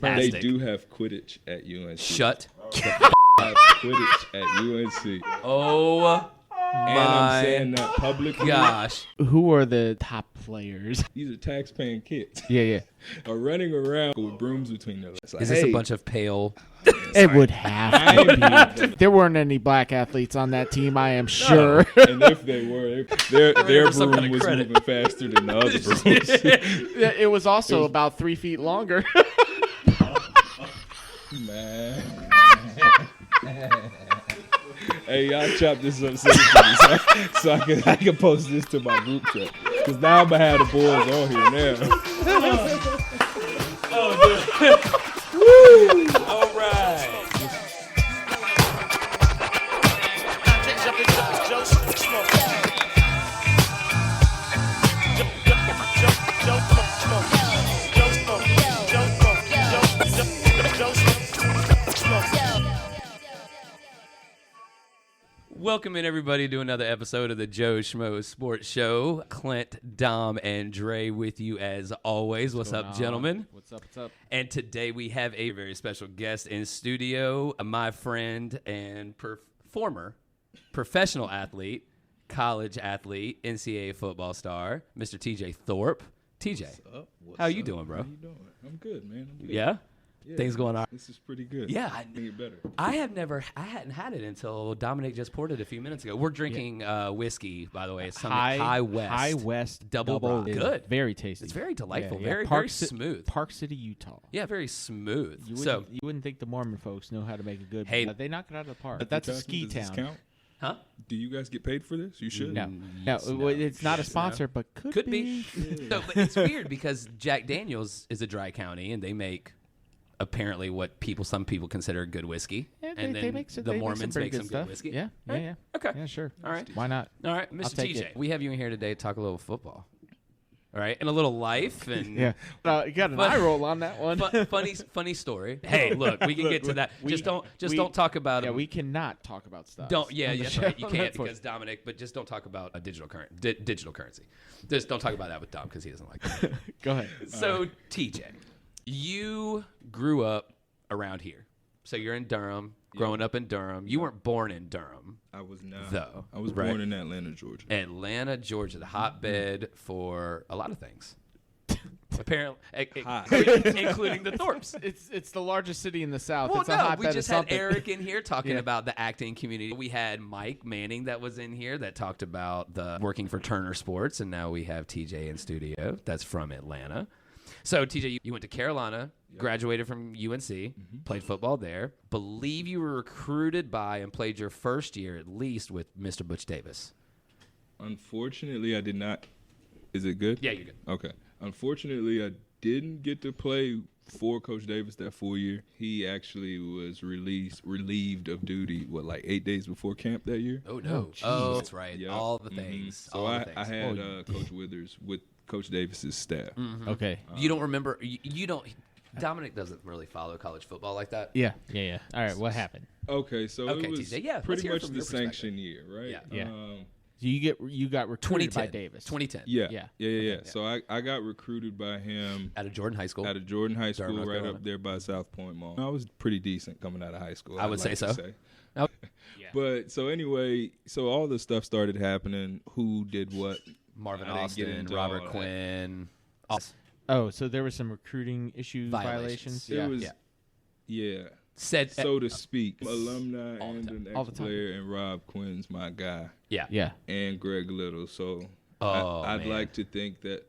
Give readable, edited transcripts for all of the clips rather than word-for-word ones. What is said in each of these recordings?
They do have Quidditch at UNC. Shut. Have Quidditch at UNC. Oh. And I'm saying that publicly. Gosh. Who are the top players? These are tax-paying kids. Yeah. Are running around with brooms between their legs. Like, Is this a bunch of pale? It would have to be. There weren't any black athletes on that team, I am sure. And if they were, their some broom kind of was credit. moving faster than the other brooms. It was also about 3 feet longer. Man. Hey, y'all chop this up so I can post this to my group chat. Because now I'm going to have the boys on here now. All right. Welcome in, everybody, to another episode of the Joe Schmo Sports Show. Clint, Dom, and Dre with you as always. What's up, gentlemen? What's up? And today we have a very special guest in studio, my friend and former professional athlete, college athlete, NCAA football star, Mr. TJ Thorpe. TJ, how you doing, bro? How you doing? I'm good, man. I'm good. Yeah? Yeah, Things going on? This is pretty good. Yeah. I think it better. I hadn't had it until Dominic just poured it a few minutes ago. We're drinking whiskey, by the way. It's High West. High West Double Rock. is Very very tasty. It's very delightful. Yeah. Very, very smooth. Park City, Utah. Yeah, very smooth. You wouldn't think the Mormon folks know how to make a good. Hey, but they knock it out of the park. But that's a ski Does this town. count? Huh? Do you guys get paid for this? You should. No, Yes, no. it's not a Yes, sponsor, but could be. So, but it's weird because Jack Daniels is a dry county, and they make apparently what some people consider good whiskey. Yeah, and then the Mormons make some good stuff. whiskey. Yeah. Okay. Yeah, sure. All right. Why not? All right, Mr. take TJ, it. we have you in here today to talk a little football. All right, and a little life and Yeah. You got an eye roll on that one. funny story. Hey, look, we can get to that. Don't talk about. Yeah, we cannot talk about stuff. Yeah, on the that's show. right. You can't because Dominic. But just don't talk about a digital currency. Just don't talk about that with Dom because he doesn't like that. Go ahead. So TJ, you grew up around here. So you're in Durham, growing up in Durham. You weren't born in Durham. I was not. Though. I was born in Atlanta, Georgia. Atlanta, Georgia, the hotbed for a lot of things. Apparently, including the Thorpes. It's the largest city in the South. Well, it's a hotbed we just of had something. Eric in here talking about the acting community. We had Mike Manning that was in here that talked about the working for Turner Sports, and now we have TJ in studio that's from Atlanta. So, TJ, you went to Carolina, graduated from UNC, played football there. Believe you were recruited by and played your first year at least with Mr. Butch Davis. Unfortunately, I did not. Is it good? Yeah, you're good. Okay. Unfortunately, I didn't get to play for Coach Davis that full year. He actually was relieved of duty, 8 days before camp that year? Oh, no. Oh, that's right. Yeah. All the things. So I had Coach Withers with Coach Davis's staff. Okay. You don't remember. You don't. Dominic doesn't really follow college football like that. Yeah. All right. What happened? Okay, so Okay, it was TJ, let's pretty hear it much from the your perspective. sanction year, right? Yeah. You got recruited 2010. by Davis. 2010. Yeah. So I got recruited by him Out of Jordan High School. Durham, North right Carolina. up Up there by South Point Mall. I was pretty decent coming out of high school. I would say so. Oh. But so anyway, so all the stuff started happening. Who did what? Marvin I didn't get Austin, into Robert all that. Quinn. Oh, so there was some recruiting issues, violations. It was, Said so to speak, alumni All the and time. an All the time. ex-player, and Rob Quinn's my guy, Yeah. and Greg Little. So I'd I'd like to think that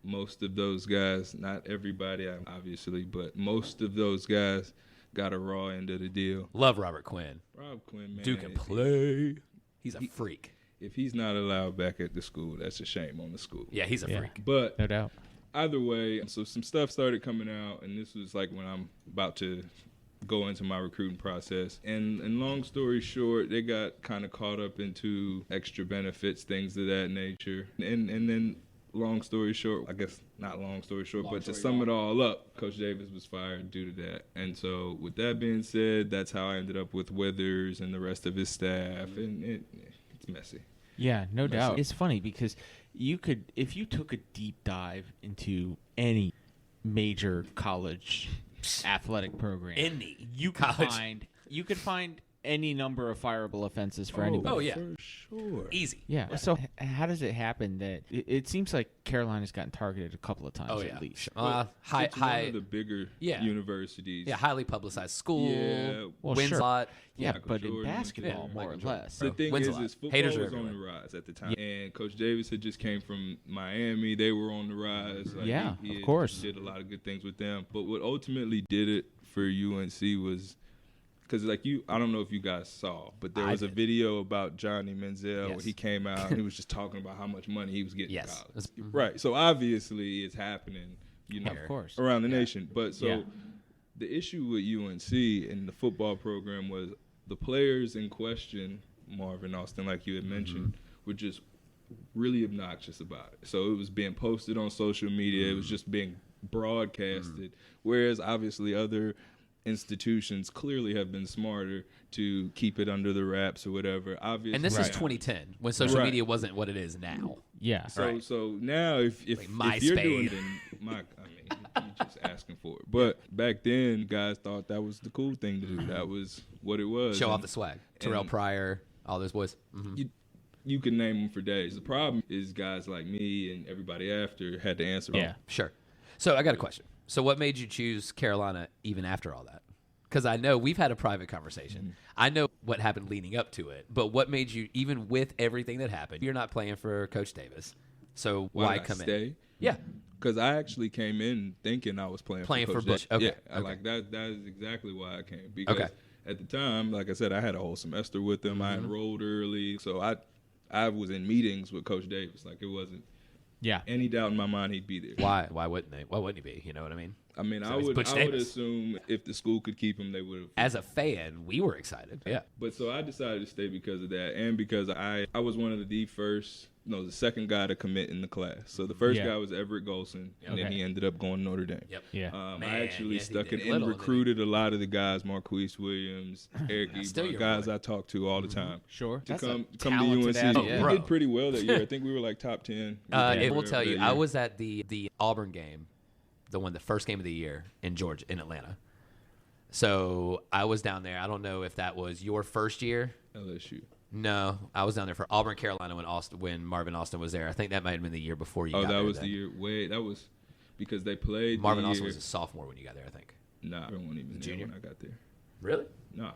most of those guys, not everybody obviously, but most of those guys got a raw end of the deal. Love Robert Quinn. Rob Quinn, man, Duke can play. He's a freak. if he's not allowed back at the school, that's a shame on the school. Yeah, he's a freak. But No doubt. either way, so some stuff started coming out, and this was like when I'm about to go into my recruiting process. And long story short, they got kind of caught up into extra benefits, things of that nature. And then long story short, I guess not long story short, but to sum it all up, Coach Davis was fired due to that. And so with that being said, that's how I ended up with Withers and the rest of his staff. And it's messy. Yeah, no doubt. It's funny because you could, if you took a deep dive into any major college athletic program. You could find any number of fireable offenses for anybody. Oh, yeah. For sure. Easy. Yeah. So how does it happen that it seems like Carolina's gotten targeted a couple of times at least? It's one of the bigger universities. Yeah, highly publicized school. Yeah. Well, wins sure. a lot. Yeah, Michael but in Jordan, basketball, yeah, more Michael or Jordan. less. The thing Wins a is lot. football Haters are was on everywhere. the rise at the time, and Coach Davis had just came from Miami. They were on the rise. Like, Yeah, he of course. did a lot of good things with them. But what ultimately did it for UNC was because, like, I don't know if you guys saw, but there was a video about Johnny Manziel where he came out and he was just talking about how much money he was getting in college. Right. So obviously it's happening, Of course. around the nation. But so the issue with UNC and the football program was the players in question, Marvin Austin, like you had mentioned, were just really obnoxious about it. So it was being posted on social media. It was just being broadcasted. Whereas obviously other institutions clearly have been smarter to keep it under the wraps or whatever. Obviously, And this is 2010 when social media wasn't what it is now. Yeah. So now if you're doing it, you're just asking for it. But back then, guys thought that was the cool thing to do. That was what it was. Show off the swag. Terrell Pryor, all those boys. Mm-hmm. You can name them for days. The problem is guys like me and everybody after had to answer. Yeah. Sure. So I got a question. So what made you choose Carolina even after all that? Because I know we've had a private conversation. I know what happened leading up to it. But what made you, even with everything that happened, you're not playing for Coach Davis. So why come in? Yeah. Because I actually came in thinking I was playing for Coach Butch. Davis. Okay. Yeah, like that is exactly why I came. Because at the time, like I said, I had a whole semester with him. I enrolled early. So I was in meetings with Coach Davis. Like, it wasn't any doubt in my mind he'd be there. Why? Why wouldn't they? Why wouldn't he be? You know what I mean? I mean, So I he's would Butch Davis. assume if the school could keep him, they would have. As a fan, we were excited. Yeah. But so I decided to stay because of that, and because I was one of the second guy to commit in the class. So the first guy was Everett Golson, and then he ended up going to Notre Dame. Yep. Yeah. I actually stuck it and recruited a lot of the guys, Marquise Williams, Eric Ebert, guys I talk to all the time. Sure. To That's come a to talented UNC. athlete. We did pretty well that year. I think we were like top 10. It will tell you, I was at the Auburn game, the first game of the year in Georgia, in Atlanta. So I was down there. I don't know if that was your first year. LSU. No, I was down there for Auburn, Carolina when Marvin Austin was there. I think that might have been the year before you got there. Oh, that was the year. Wait, that was because they played. Marvin Austin was a sophomore when you got there, I think. Nah, I wasn't even there when I got there. Really? Nah.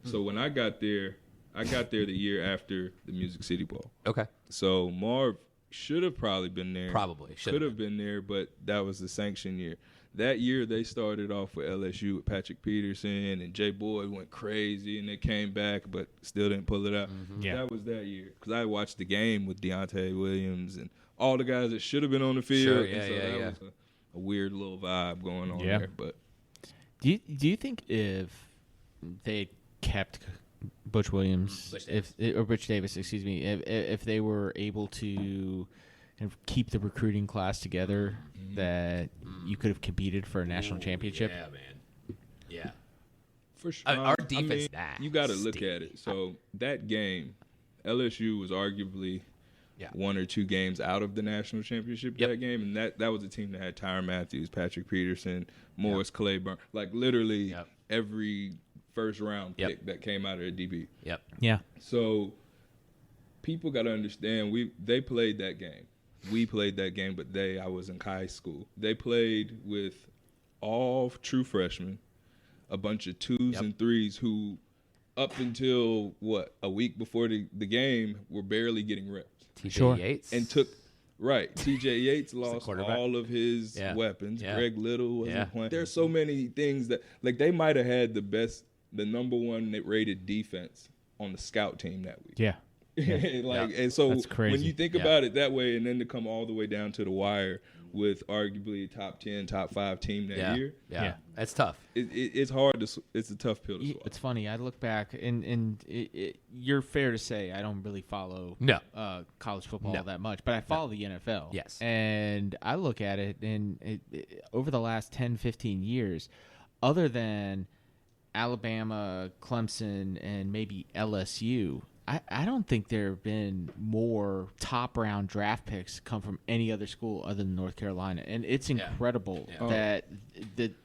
So when I got there the year after the Music City Bowl. Okay. So Marv should have probably been there. Probably. Could have been there, but that was the sanction year. That year they started off with LSU with Patrick Peterson, and Jay Boyd went crazy, and they came back but still didn't pull it out. Yeah. That was that year. Because I watched the game with Deontay Williams and all the guys that should have been on the field. Sure, and so that was a weird little vibe going on there. But do you think if they had kept Butch Williams, Butch Davis, excuse me, if they were able to kind of keep the recruiting class together, that you could have competed for a national championship? Yeah, man. Yeah. for sure, our defense. you got to look at it. So that game, LSU was arguably one or two games out of the national championship that game, and that was a team that had Tyrann Matthews, Patrick Peterson, Morris Claiborne, like literally every first round pick that came out of the DB. Yeah. So people got to understand they played that game. We played that game, but I was in high school. They played with all true freshmen, a bunch of twos and threes who, up until a week before the game, were barely getting reps. TJ Yates. And TJ Yates lost all of his weapons. Greg Little wasn't playing. There's so many things that, like, they might have had the number one rated defense on the scout team that week. Yeah. And so that's crazy. When you think about it that way, and then to come all the way down to the wire with arguably a top 10, top 5 team that year. Yeah. That's tough. It's hard it's a tough pill to swallow. It's funny. I look back, and you're fair to say I don't really follow college football that much, but I follow the NFL. Yes. And I look at it, and over the last 10, 15 years, other than Alabama, Clemson, and maybe LSU, I don't think there have been more top round draft picks come from any other school other than North Carolina, and it's incredible that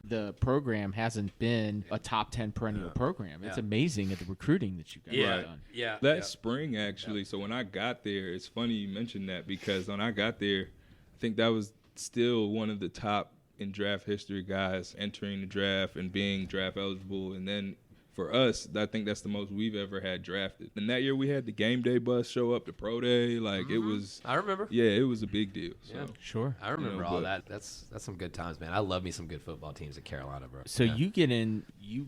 the program hasn't been a top 10 perennial program. It's amazing at the recruiting that you guys have done. Yeah, that spring actually. So when I got there, it's funny you mentioned that because when I got there, I think that was still one of the top in draft history guys entering the draft and being draft eligible, and then. For us, I think that's the most we've ever had drafted. And that year we had the game day bus show up to pro day. Like, it was... I remember. Yeah, it was a big deal. So. Yeah. Sure. I remember all that. That's some good times, man. I love me some good football teams at Carolina, bro. So you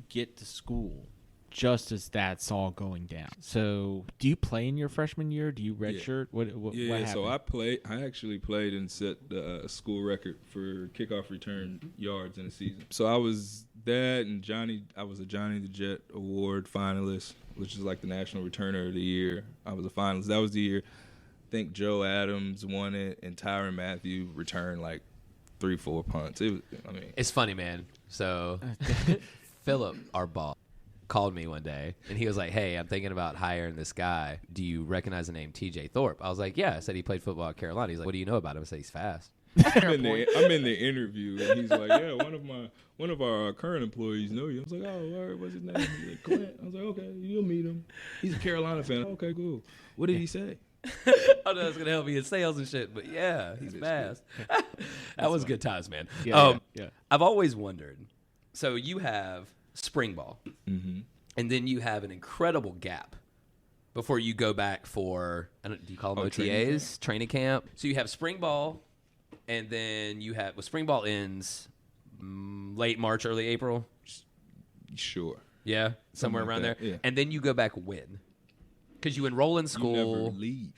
get to school just as that's all going down. So do you play in your freshman year? Do you redshirt? What happened? So I actually played and set the school record for kickoff return yards in a season. So I was that and I was a Johnny the Jet Award finalist, which is like the national returner of the year. I was a finalist. That was the year I think Joe Adams won it and Tyrann Mathieu returned like 3-4 punts. It's funny, man. So Philip, our boss, called me one day and he was like, "Hey, I'm thinking about hiring this guy. Do you recognize the name TJ Thorpe?" I was like, "Yeah." I said he played football at Carolina. He's like, "What do you know about him?" I said, "He's fast." I'm in the interview and he's like, "Yeah, one of our current employees know you." I was like, "Oh, all right, what's his name?" He's like, "Clint." I was like, "Okay, you'll meet him. He's a Carolina fan." "Okay, cool. What did he say?" I know that's gonna help me in sales and shit, but yeah, he's fast. That was good times, man. Yeah. I've always wondered. So you have spring ball, and then you have an incredible gap before you go back for, do you call them OTAs? Training camp. So you have spring ball, and then you have, spring ball ends late March, early April? Sure. Yeah, somewhere around there. Yeah. And then you go back when? Because you enroll in school. You never leave.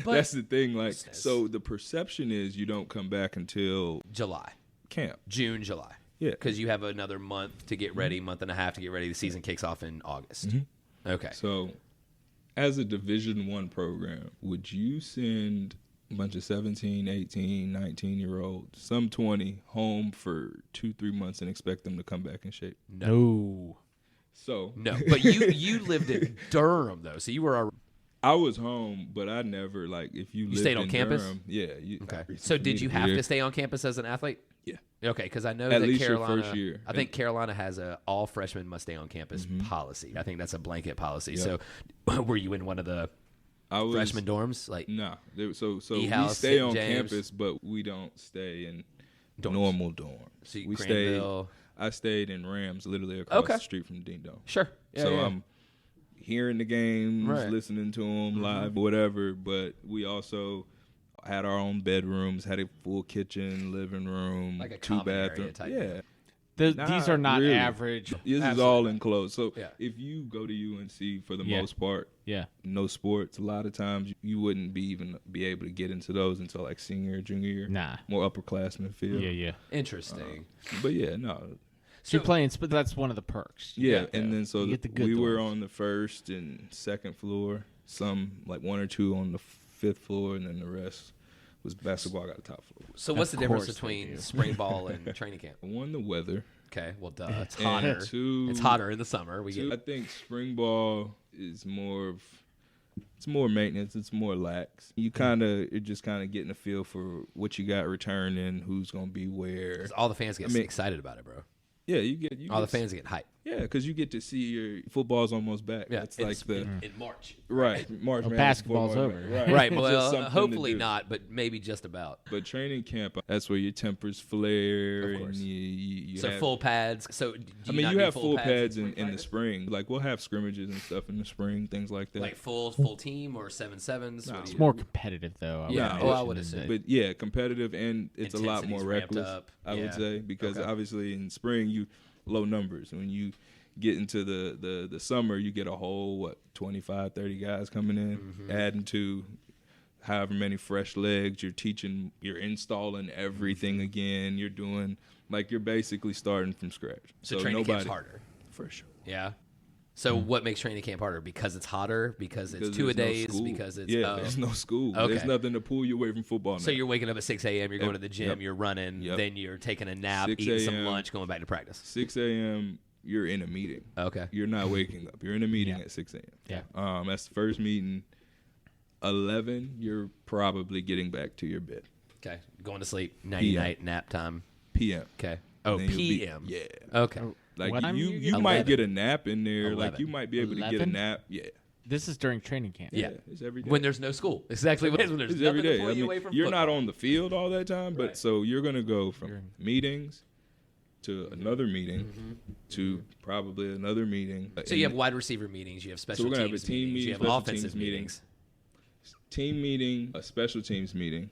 That's the thing. Like, so the perception is you don't come back until July. Camp. June, July. Yeah. Because you have another month to get ready, month and a half to get ready. The season kicks off in August. Okay. So as a Division I program, would you send a bunch of 17, 18, 19-year-olds, some 20, home for 2-3 months and expect them to come back in shape? No. So no, but you lived in Durham though, so you were. I was home, but I never if you lived stayed on in campus. Durham, yeah. Okay. So did you have to stay on campus as an athlete? Yeah. Okay, because I know at that least Carolina. Your first year. I think Carolina has a all freshmen must stay on campus policy. I think that's a blanket policy. Yep. So, were you in one of the freshman dorms? No. So E-house, we stay on James. campus, but we don't stay in Dorms. normal dorms. So we Granville. I stayed in Rams, literally across the street from Ding Dong. Sure. Yeah, I'm hearing the games, listening to them live, whatever. But we also had our own bedrooms, had a full kitchen, living room, like a 2 common area bathrooms. type. These are not really average. This is all enclosed. So if you go to UNC for the most part, no sports. A lot of times you wouldn't be able to get into those until like senior, junior year. Nah, more upperclassmen feel. Yeah. Interesting. But yeah, no. So you're playing, but that's one of the perks. Yeah, and then so we were dorms. on the first and second floor. Some like 1 or 2 on the 5th floor, and then the rest was basketball got the top floor. So what's the difference between spring ball and training camp? One, the weather. Okay, well, duh. It's hotter. Two, it's hotter in the summer. I think spring ball is it's more maintenance. It's more lax. You're just kind of getting a feel for what you got returning, who's gonna be where. All the fans get excited about it, bro. Yeah, you all the fans get hyped. Yeah, because you get to see your football's almost back. Yeah, it's like in March. Right, March. Basketball's over. Right. Well, hopefully not, but maybe just about. But training camp, that's where your tempers flare. Of course. And you so have, full pads. So you have full pads in the spring. Like we'll have scrimmages and stuff in the spring, things like that. Like full team or 7-7s. No, it's more competitive though. I would have said. But yeah, competitive and it's a lot more reckless. I would say because obviously in spring you low numbers. When you get into the summer, you get a whole 25, 30 guys coming in, adding to however many fresh legs. You're installing everything again. You're doing you're basically starting from scratch. So training camp's harder for sure. Yeah. So what makes training camp harder? Because it's hotter? Because it's 2-a-days? No because it's there's no school. Okay. There's nothing to pull you away from football now. So you're waking up at 6 a.m., you're going to the gym, you're running, then you're taking a nap, eating some lunch, going back to practice. 6 a.m., you're in a meeting. Okay. You're not waking up. You're in a meeting at 6 a.m. Yeah. That's the first meeting. 11, you're probably getting back to your bed. Okay. Going to sleep. Night nap time. PM. Okay. Oh, Then you'll be- PM. Yeah. Okay. Like What time you you you get? might 11. get a nap in there. 11. Like you might be able to get a 11? nap. Yeah. This is during training camp. Yeah. It's every day. When there's no school. Exactly what it is. When there's It's nothing every day. to pull I you mean, away from you're not football. on the field all that time, but Right. so you're gonna go from You're- meetings to another meeting to probably another meeting. So you have wide receiver meetings. You have special we're gonna have teams a team meetings. meeting, You have special offensive teams meetings. team meeting, a special teams meeting,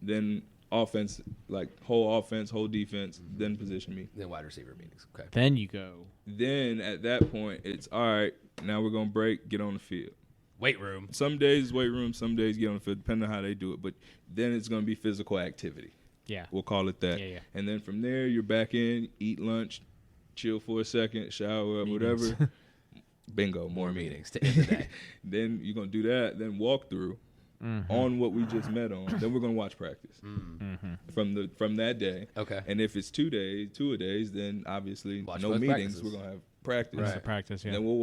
then offense, like whole offense, whole defense, then position meeting. Then wide receiver meetings. Okay. Then you go. Then at that point, it's all right. Now we're gonna break, get on the field. Weight room. Some days weight room, some days get on the field, depending on how they do it. But then it's gonna be physical activity. Yeah. We'll call it that. Yeah. And then from there, you're back in, eat lunch, chill for a second, shower up, whatever. Bingo, more Meetings meetings. to end the day. Then you're going to do that, then walk through on what we just met on. Then we're going to watch practice from that day. Okay. And if it's 2 days, then obviously Watch no both meetings. practices. We're going to have practice. Right. Practice, yeah. And then we'll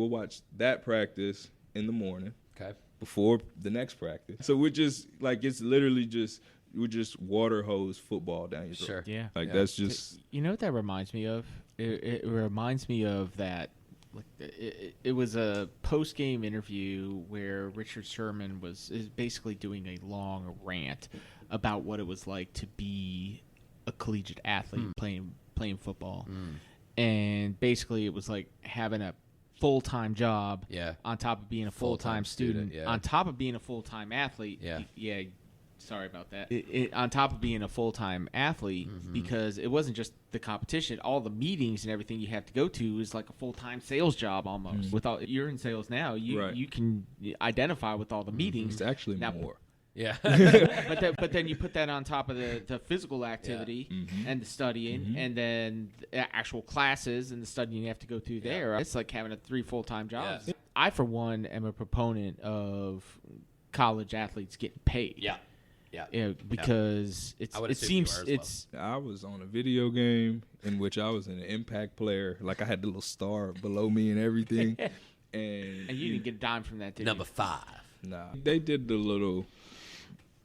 watch that practice in the morning Okay. before the next practice. So we're just like, it's literally just, we're just water hose football down your throat. Sure. Yeah. Like Yeah. that's just You know what that reminds me of? It reminds me of that. Like it was a post game interview where Richard Sherman is basically doing a long rant about what it was like to be a collegiate athlete playing football, and basically it was like having a full-time job Yeah. on top of being a Full-time full-time student, student, yeah. on top of being a full-time athlete. Yeah. Sorry about that. On top of being a full-time athlete, because it wasn't just the competition, all the meetings and everything you have to go to is like a full-time sales job almost. You're in sales now, Right. you can identify with all the meetings. it's actually Now- more. Yeah. But then you put that on top of the physical activity and the studying, and then the actual classes and the studying you have to go through there. It's like having 3 full-time jobs. Yes. I, for one, am a proponent of college athletes getting paid. Yeah. Because I would it assume you seems are as well. it's I was on a video game in which I was an impact player. Like I had the little star below me and everything. and you didn't get a dime from that, did Number you? 5. Nah, they did the little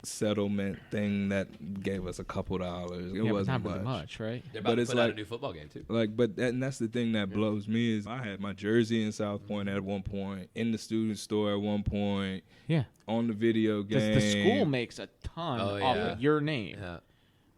settlement thing that gave us a couple dollars. It Yeah, but wasn't not really much, right? They're But about to it's put out a like- new football game too. Like, and that's the thing that blows me is I had my jersey in South Point at one point, in the student store at one point, Yeah. on the video game. The school makes a ton Oh, off yeah. of your name, Yeah.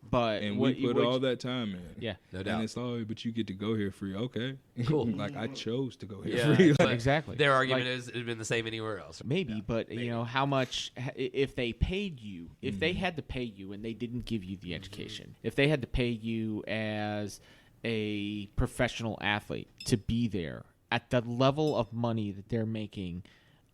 but and what, we put all that time in. Yeah. No And doubt. it's but you get to go here free. Okay, Cool. Like I chose to go here Yeah. free. but Exactly. Their argument Like- is it'd been the same anywhere else. Maybe, but maybe. you know how much if they paid you, if they had to pay you and they didn't give you the education, if they had to pay you as a professional athlete to be there at the level of money that they're making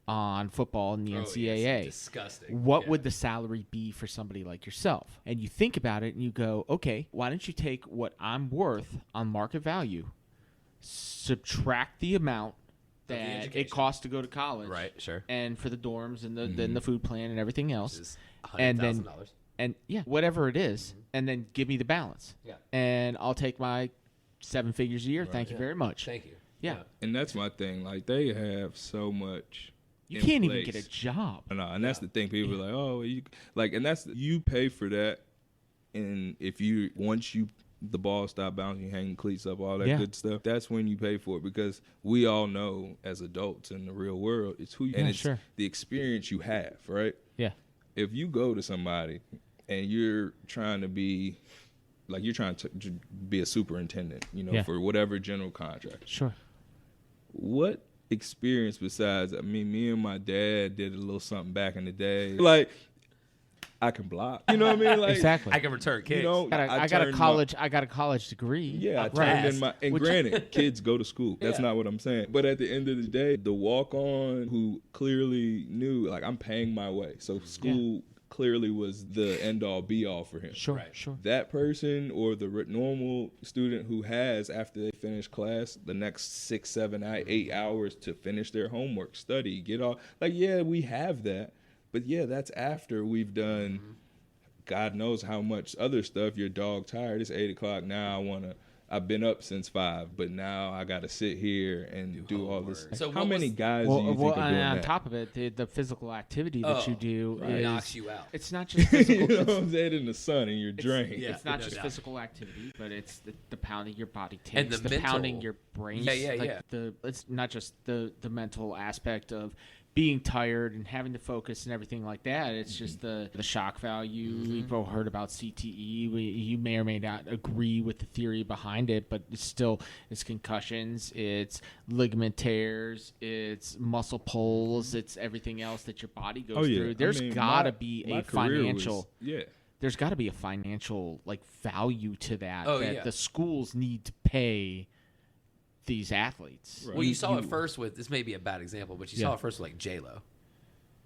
on football in the Oh, NCAA, yes. Disgusting. what Yeah. would the salary be for somebody like yourself? And you think about it and you go, okay, why don't you take what I'm worth on market value, subtract the amount the that education. it costs to go to college, Right, sure. and for the dorms and then the food plan and everything else, Which is and then $100,000. and yeah, whatever it is, and then give me the balance. Yeah. And I'll take my 7 figures a year. Thank you very much. Thank you. Yeah. And that's my thing. Like they have so much. You in can't even place. get a job. No, and that's the thing. People are like, oh, you pay for that, and once the ball stop bouncing, hanging cleats up, all that Yeah. good stuff. That's when you pay for it because we all know as adults in the real world, it's who you and Yeah, it's sure. the experience you have, right? Yeah. If you go to somebody and you're trying to be like you're trying to be a superintendent, Yeah. for whatever general contract, Sure. what experience besides me and my dad did a little something back in the day, like I can block, you know what I mean? Like Exactly. I can return kicks. I got a turned college. I got a college degree. Yeah, I Right. turned in my. And Which- granted, kids go to school. That's Yeah. not what I'm saying. But at the end of the day, the walk-on who clearly knew, like, I'm paying my way, so school clearly was the end-all, be-all for him. Sure. Right. Sure. That person or the normal student who has, after they finish class, the next 6, 7, 8 hours to finish their homework, study, get all. Like, yeah, we have that, but yeah, that's after we've done. God knows how much other stuff. Your dog tired. It's 8 o'clock now. I've been up since 5, but now I got to sit here and do all this. So how many guys do you think are doing on that? top of it, the physical activity that you do knocks you out. It's not just physical. You know what I'm saying? In the sun and you're drained. It's not just doubt. physical activity, but it's the pounding your body takes, And the mental. pounding your brain. Yeah. It's not just the mental aspect of being tired and having to focus and everything like that. It's just the shock value. You've all heard about CTE. You may or may not agree with the theory behind it, but it's concussions, it's ligament tears, it's muscle pulls, it's everything else that your body goes through. There's gotta be a financial there's got to be a financial value to that the schools need to pay these athletes. Right. Well, you saw it first with, this may be a bad example, but you saw it first with J-Lo,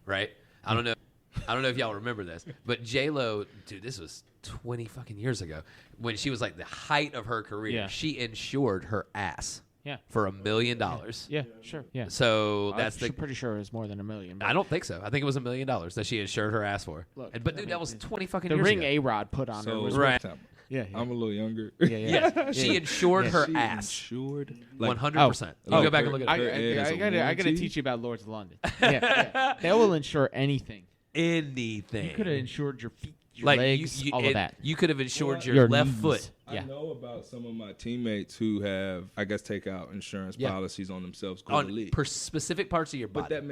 right? I don't know if y'all remember this, but J-Lo, dude, this was 20 fucking years ago when she was the height of her career. She insured her ass. For $1 million. Yeah, sure. Yeah. So I'm pretty sure it was more than $1 million. I don't think so. I think it was $1 million that she insured her ass for. Look, but dude, that was 20 fucking the years ring ago. A-Rod put on her was right. Yeah. I'm a little younger. Yeah. She insured her ass. Insured 100%. You go back and look at it. I gotta teach you about Lords of London. They will insure anything. Anything. You could have insured your feet, your legs, all of that. You could have insured your left knees. foot. I know about some of my teammates who have, I guess, take out insurance policies on themselves on the league. Specific parts of your body. But that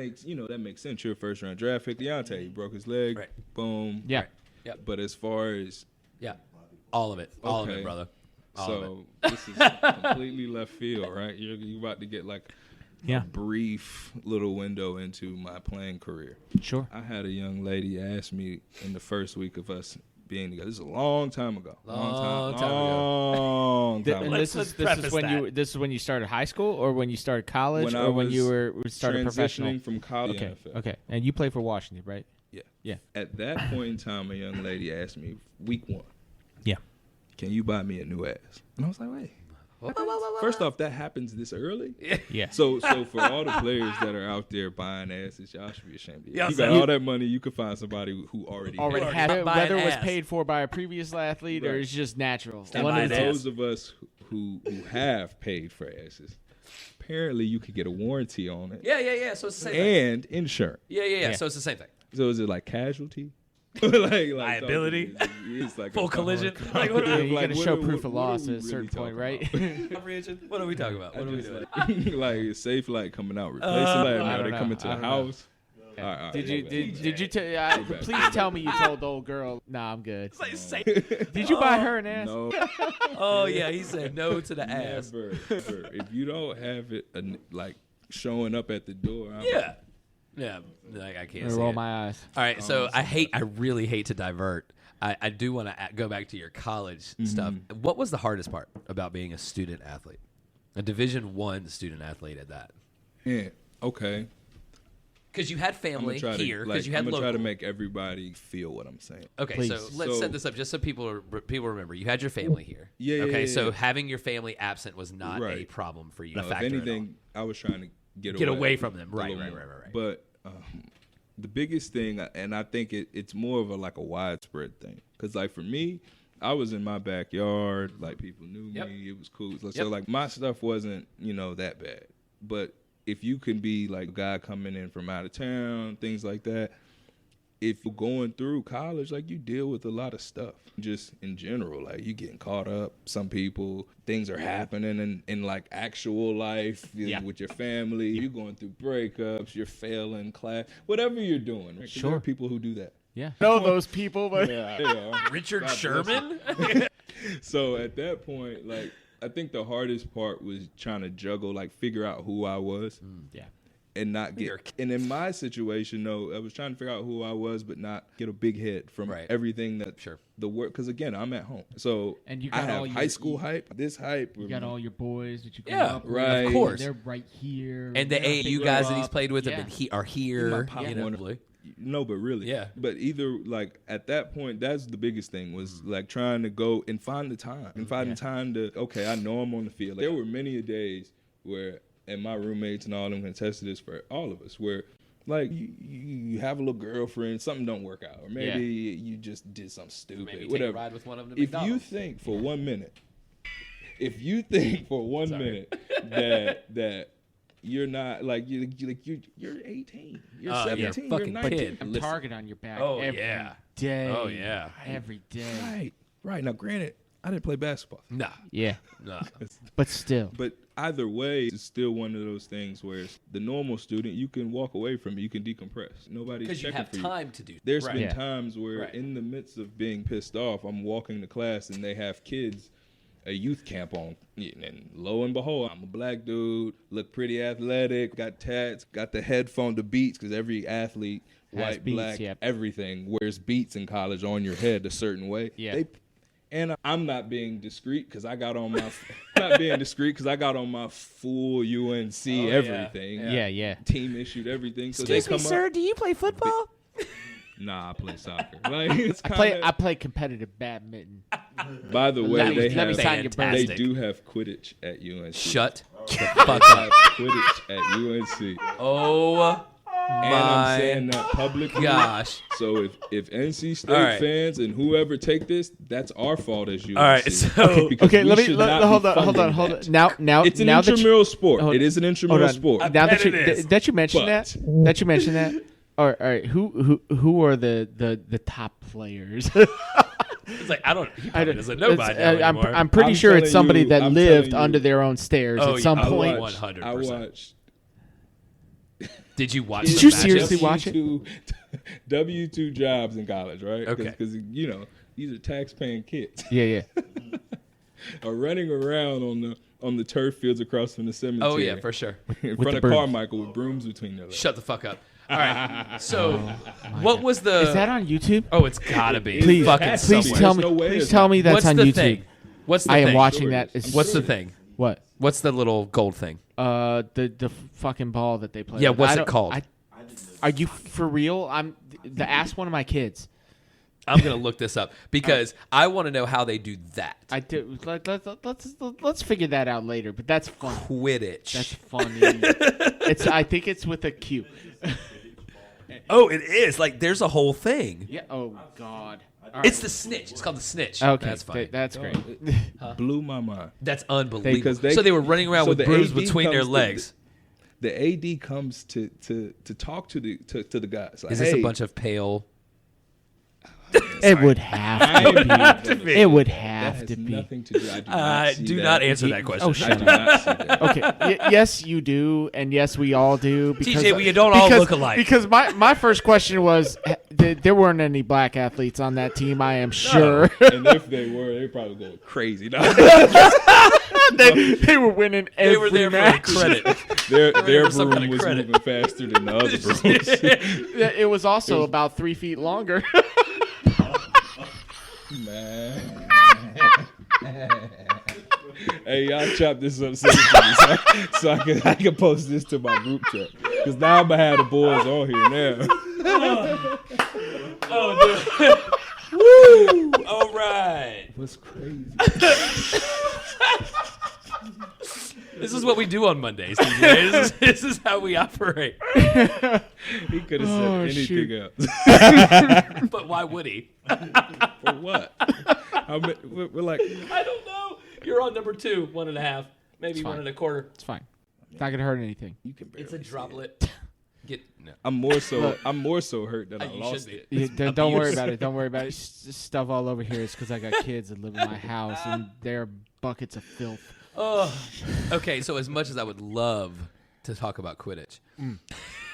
makes sense. You're a first round draft pick. Deontay, he broke his leg. Right. Boom. Yeah. Right. Yep. But as far as all of it, all of it, brother. This is completely left field, right? You're about to get a brief little window into my playing career. Sure. I had a young lady ask me in the first week of us being together. This is a long time ago. Long time ago. And this is when you started high school, or when you started college, or when you were started professional. From college. Okay. And you play for Washington, right? Yeah. At that point in time, a young lady asked me, week 1. Yeah. Can you buy me a new ass? And I was like, wait. First off, that happens this early. Yeah. So for all the players that are out there buying asses, y'all should be ashamed of you. You got all that money, you could find somebody who already had it, whether it was paid for by a previous athlete or it's just natural. One of those of us who have paid for asses, apparently you could get a warranty on it. Yeah. So it's the same thing. And insurance. Yeah. So it's the same thing. So is it like casualty? Liability? It's like full collision? You got to show proof of loss at a certain point, right? What are we talking about? What are we doing? Like safe light coming out, replacing light. Are they coming to the house? All right, did you please tell me you told the old girl, nah, I'm good. Did you buy her an ass? No. Oh yeah, he said no to the ass. Never. If you don't have it showing up at the door, Yeah, I can't see roll it. my eyes. All right, so I really hate to divert. I do want to go back to your college stuff. What was the hardest part about being a student athlete? A Division I student athlete at that? Yeah, okay. Because you had family here, because you had local. I'm going to try to make everybody feel what I'm saying. Okay, Please. so let's set this up just so people remember. You had your family here. Yeah. Okay, so having your family absent was not a problem for you. No, if anything, I was trying to get away from them. Right. But the biggest thing, and I think it's more of a widespread thing, because for me, I was in my backyard, people knew me, it was cool. So my stuff wasn't that bad. But if you can be a guy coming in from out of town, things like that, if you're going through college, you deal with a lot of stuff just in general. You getting caught up. Some people, things are happening in actual life with your family. You're going through breakups. You're failing class. Whatever you're doing. Right? Sure. There are people who do that. Yeah. Know those people, but Richard Sherman? So at that point, I think the hardest part was trying to juggle, figure out who I was. And not get, and in my situation, though, I was trying to figure out who I was, but not get a big hit from everything that the work. Because again, I'm at home, so and you I got have high school hype. This hype, you got all your boys that you grew up with. Right, of course, they're right here. And the AAU guys that he's played with are here. No, but really, But either at that point, that's the biggest thing was trying to go and find the time time to. Okay, I know I'm on the field. There were many days where. And my roommates and all of them can attest to this for all of us, where you have a little girlfriend, something don't work out, or maybe you just did something stupid, maybe whatever. Take a ride with one of them if you think for 1 minute if you think for 1 minute that you're not like you're 18, you're 17, you're fucking 19. kid. A target on your back Oh, every yeah. day. Oh, yeah. Every day. Right. Now, granted, I didn't play basketball. Nah. Yeah. Nah. But still. But either way, it's still one of those things where the normal student, you can walk away from it. You can decompress. Nobody's Because you checking have for you. time to do. There's Right. been Yeah. times where in the midst of being pissed off, I'm walking to class and they have kids, a youth camp on. And lo and behold, I'm a black dude, look pretty athletic, got tats, got the headphone, the Beats, because every athlete, Has white, Beats, black, yep. everything, wears Beats in college on your head a certain way. Yeah. And I'm not being discreet because I got on my full UNC everything. Yeah. Team issued everything. So Excuse they me, come sir. up, Do you play football? Nah, I play soccer. Like, it's I play competitive badminton. By the way, Let me sign your bird. they Fantastic. do have Quidditch at UNC. Shut the They fuck up. have Quidditch at UNC. Oh And I'm saying that publicly. gosh. So if NC State All right. fans and whoever take this, that's our fault as UNC. All right, so- Because Okay, we let me should not hold be on. funding that. Now It's an now that you, intramural sport. hold- It is an hold intramural on. sport. Now that bet it is. you mentioned But- that you mentioned that. All right. Who are the top players? It's like I don't. He probably doesn't know by now I'm anymore. pretty I'm sure it's telling somebody you- that I'm lived telling you. under their own stairs Oh, at some yeah. point. 100%. I watched. Did you watch? Did the you matches? seriously watch it? W-2 jobs in college, right? Okay. Because these are tax-paying kids Yeah. are running around on the turf fields across from the cemetery. Oh yeah, for sure. in With front the of brooms. Carmichael with brooms between their legs. Shut the fuck up. All right. So, what was the? Is that on YouTube? Oh, it's gotta be. Please, fucking has to be. please somewhere. tell There's me. no way Please it's tell not. me that's What's on the YouTube. thing? What's the I am thing? watching Sure that. it is. As What's the soon- thing? What? What's the little gold thing? The fucking ball that they play. Yeah, with. what's I it don't- called? Are you for real? Ask one of my kids. I'm gonna look this up because I want to know how they do that. I do. Let's figure that out later. But that's fun. Quidditch. That's funny. I think it's with a Q. Oh, it is. Like there's a whole thing. Yeah. Oh God. It's the snitch. It's called the snitch. Okay. That's funny. That's great. Blew my mind. That's unbelievable. Because so they were running around so with the brooms AD between their comes to- legs. The AD comes to talk to the guys. Like, Is this hey, a bunch of pale? It would have to be. It would that have has to be. nothing to do. I do not see Do that. not answer that question. Oh, I shut do up. not see that. Okay. Yes, you do, and yes, we all do. Because, TJ, we don't all look alike. Because my first question was, there weren't any black athletes on that team. I am sure. And if they were, they'd probably go crazy. No. they were winning every They were there match. for the credit. Their for some broom kind of was credit. moving faster than the other brooms. It was also about 3 feet longer. Man. Hey, y'all chop this up so I can post this to my group chat. Because now I'm going to have the boys on here now. Woo! All right. What's crazy? This is what we do on Mondays, TJ. This is how we operate. He could have Oh, said anything shoot. else. But why would he? For what? We're like, I don't know. You're on number 2, 1.5, maybe It's fine. 1.25. It's fine. It's not gonna hurt anything. you can barely It's a see it. droplet. No. I'm more so hurt that I You lost should it. be. Yeah, don't worry about it. Don't worry about it. Stuff all over here is because I got kids that live in my house and they're buckets of filth. Oh. Okay, so as much as I would love to talk about Quidditch,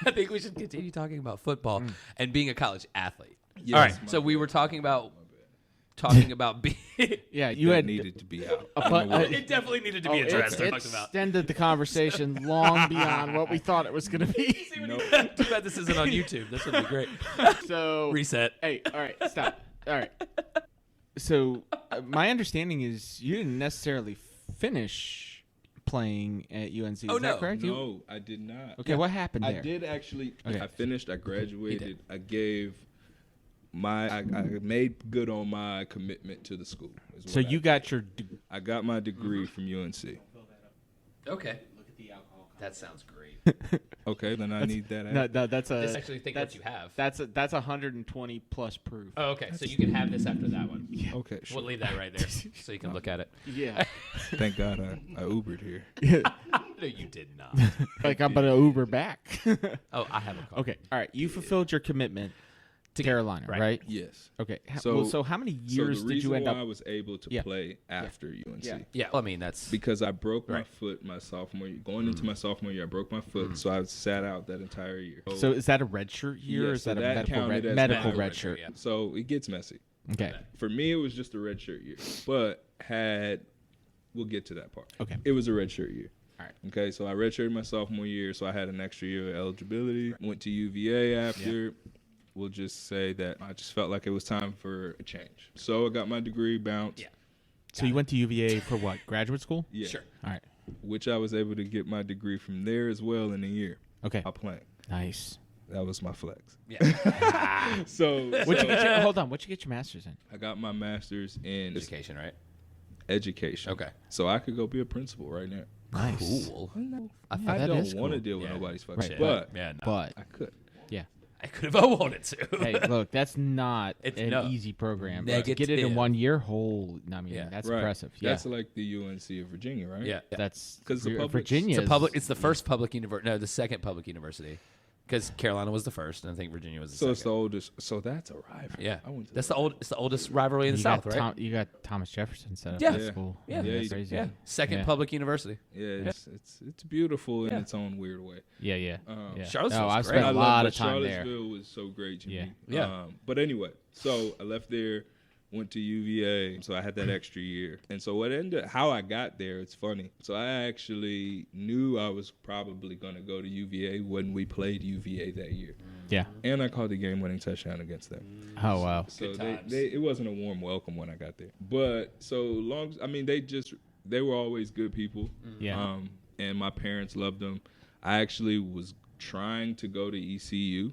I think we should continue talking about football and being a college athlete. Yes, All right, my so we bad. were talking about being. Yeah, you That had needed to be out. a I don't know what- It definitely needed to be it addressed. and talked about. extended the conversation long beyond what we thought it was gonna be. Too bad this isn't on YouTube. This would be great. So Reset. Hey, all right, stop. All right. So my understanding is you didn't necessarily finish playing at UNC. Oh, is no. that correct? No, I did not. Okay, what happened I there? did actually. Okay. I finished. I graduated. I gave I made good on my commitment to the school. is So what you got your. I got my degree from UNC. Okay. That sounds great. Okay, then I need that. No, that's a. Just actually think what you have. That's 120 plus proof. Oh, okay. So you can have this after that one. Yeah. Okay, sure. We'll leave that right there so you can look at it. Yeah. Thank God I Ubered here. No, you did not. Like I'm gonna Uber back. Oh, I have a car. Okay. All right. You fulfilled your commitment to Carolina, right? Yes. Okay. So- So how many years so the did you reason end why up? I was able to Yeah. play after UNC. Yeah. Yeah, well, I mean, that's... Because I broke my Right. foot my sophomore year. Going into my sophomore year, I broke my foot, so I sat out that entire year. So is that a red shirt year, or is so that a that medical counted as medical my red shirt? yeah. So it gets messy. Okay. For me, it was just a red shirt year, but we'll get to that part. Okay. It was a red shirt year. All right. Okay, so I redshirted my sophomore year, so I had an extra year of eligibility. Went to UVA after. We'll just say that I just felt like it was time for a change. So I got my degree, bounced. Yeah. So you went to UVA for what? Graduate school? Yeah. Sure. All right. Which I was able to get my degree from there as well in a year. Okay. I playing. Nice. That was my flex. Yeah. So Hold on. What'd you get your master's in? I got my master's in Education, right? education. Okay. So I could go be a principal right now. Nice. Cool. I that don't is want to cool. deal with Yeah. nobody's fucking Right. shit, but Yeah, no. But I could. yeah. I could have wanted to. Hey, look, that's not It's an no. easy program. But to Negative. get it in 1 year, I mean, Yeah. that's Right. impressive. Yeah. That's like the UNC of Virginia, right? Yeah. That's 'Cause the public- Virginia. It's the first public university. No, the second public university. Because Carolina was the first, and I think Virginia was the So second. it's the oldest. So that's a rival. Yeah. I went to That's that. it's the oldest rivalry in the You South, got right? You got Thomas Jefferson set up Yeah. at Yeah. school. Yeah. That's Yeah, crazy. Yeah. Second Yeah. public university. Yeah, it's beautiful in Yeah. its own weird way. Yeah, yeah. Um, Charlottesville's I've great. spent I a love lot but of time there. Charlottesville was so great to Yeah. me. Yeah. But anyway, so I left there, went to UVA, so I had that extra year. And so how I got there, it's funny. So I actually knew I was probably going to go to UVA when we played UVA that year. Yeah. And I caught the game-winning touchdown against them. Oh, wow. So Good times. it wasn't a warm welcome when I got there. But they were always good people. Yeah. And my parents loved them. I actually was trying to go to ECU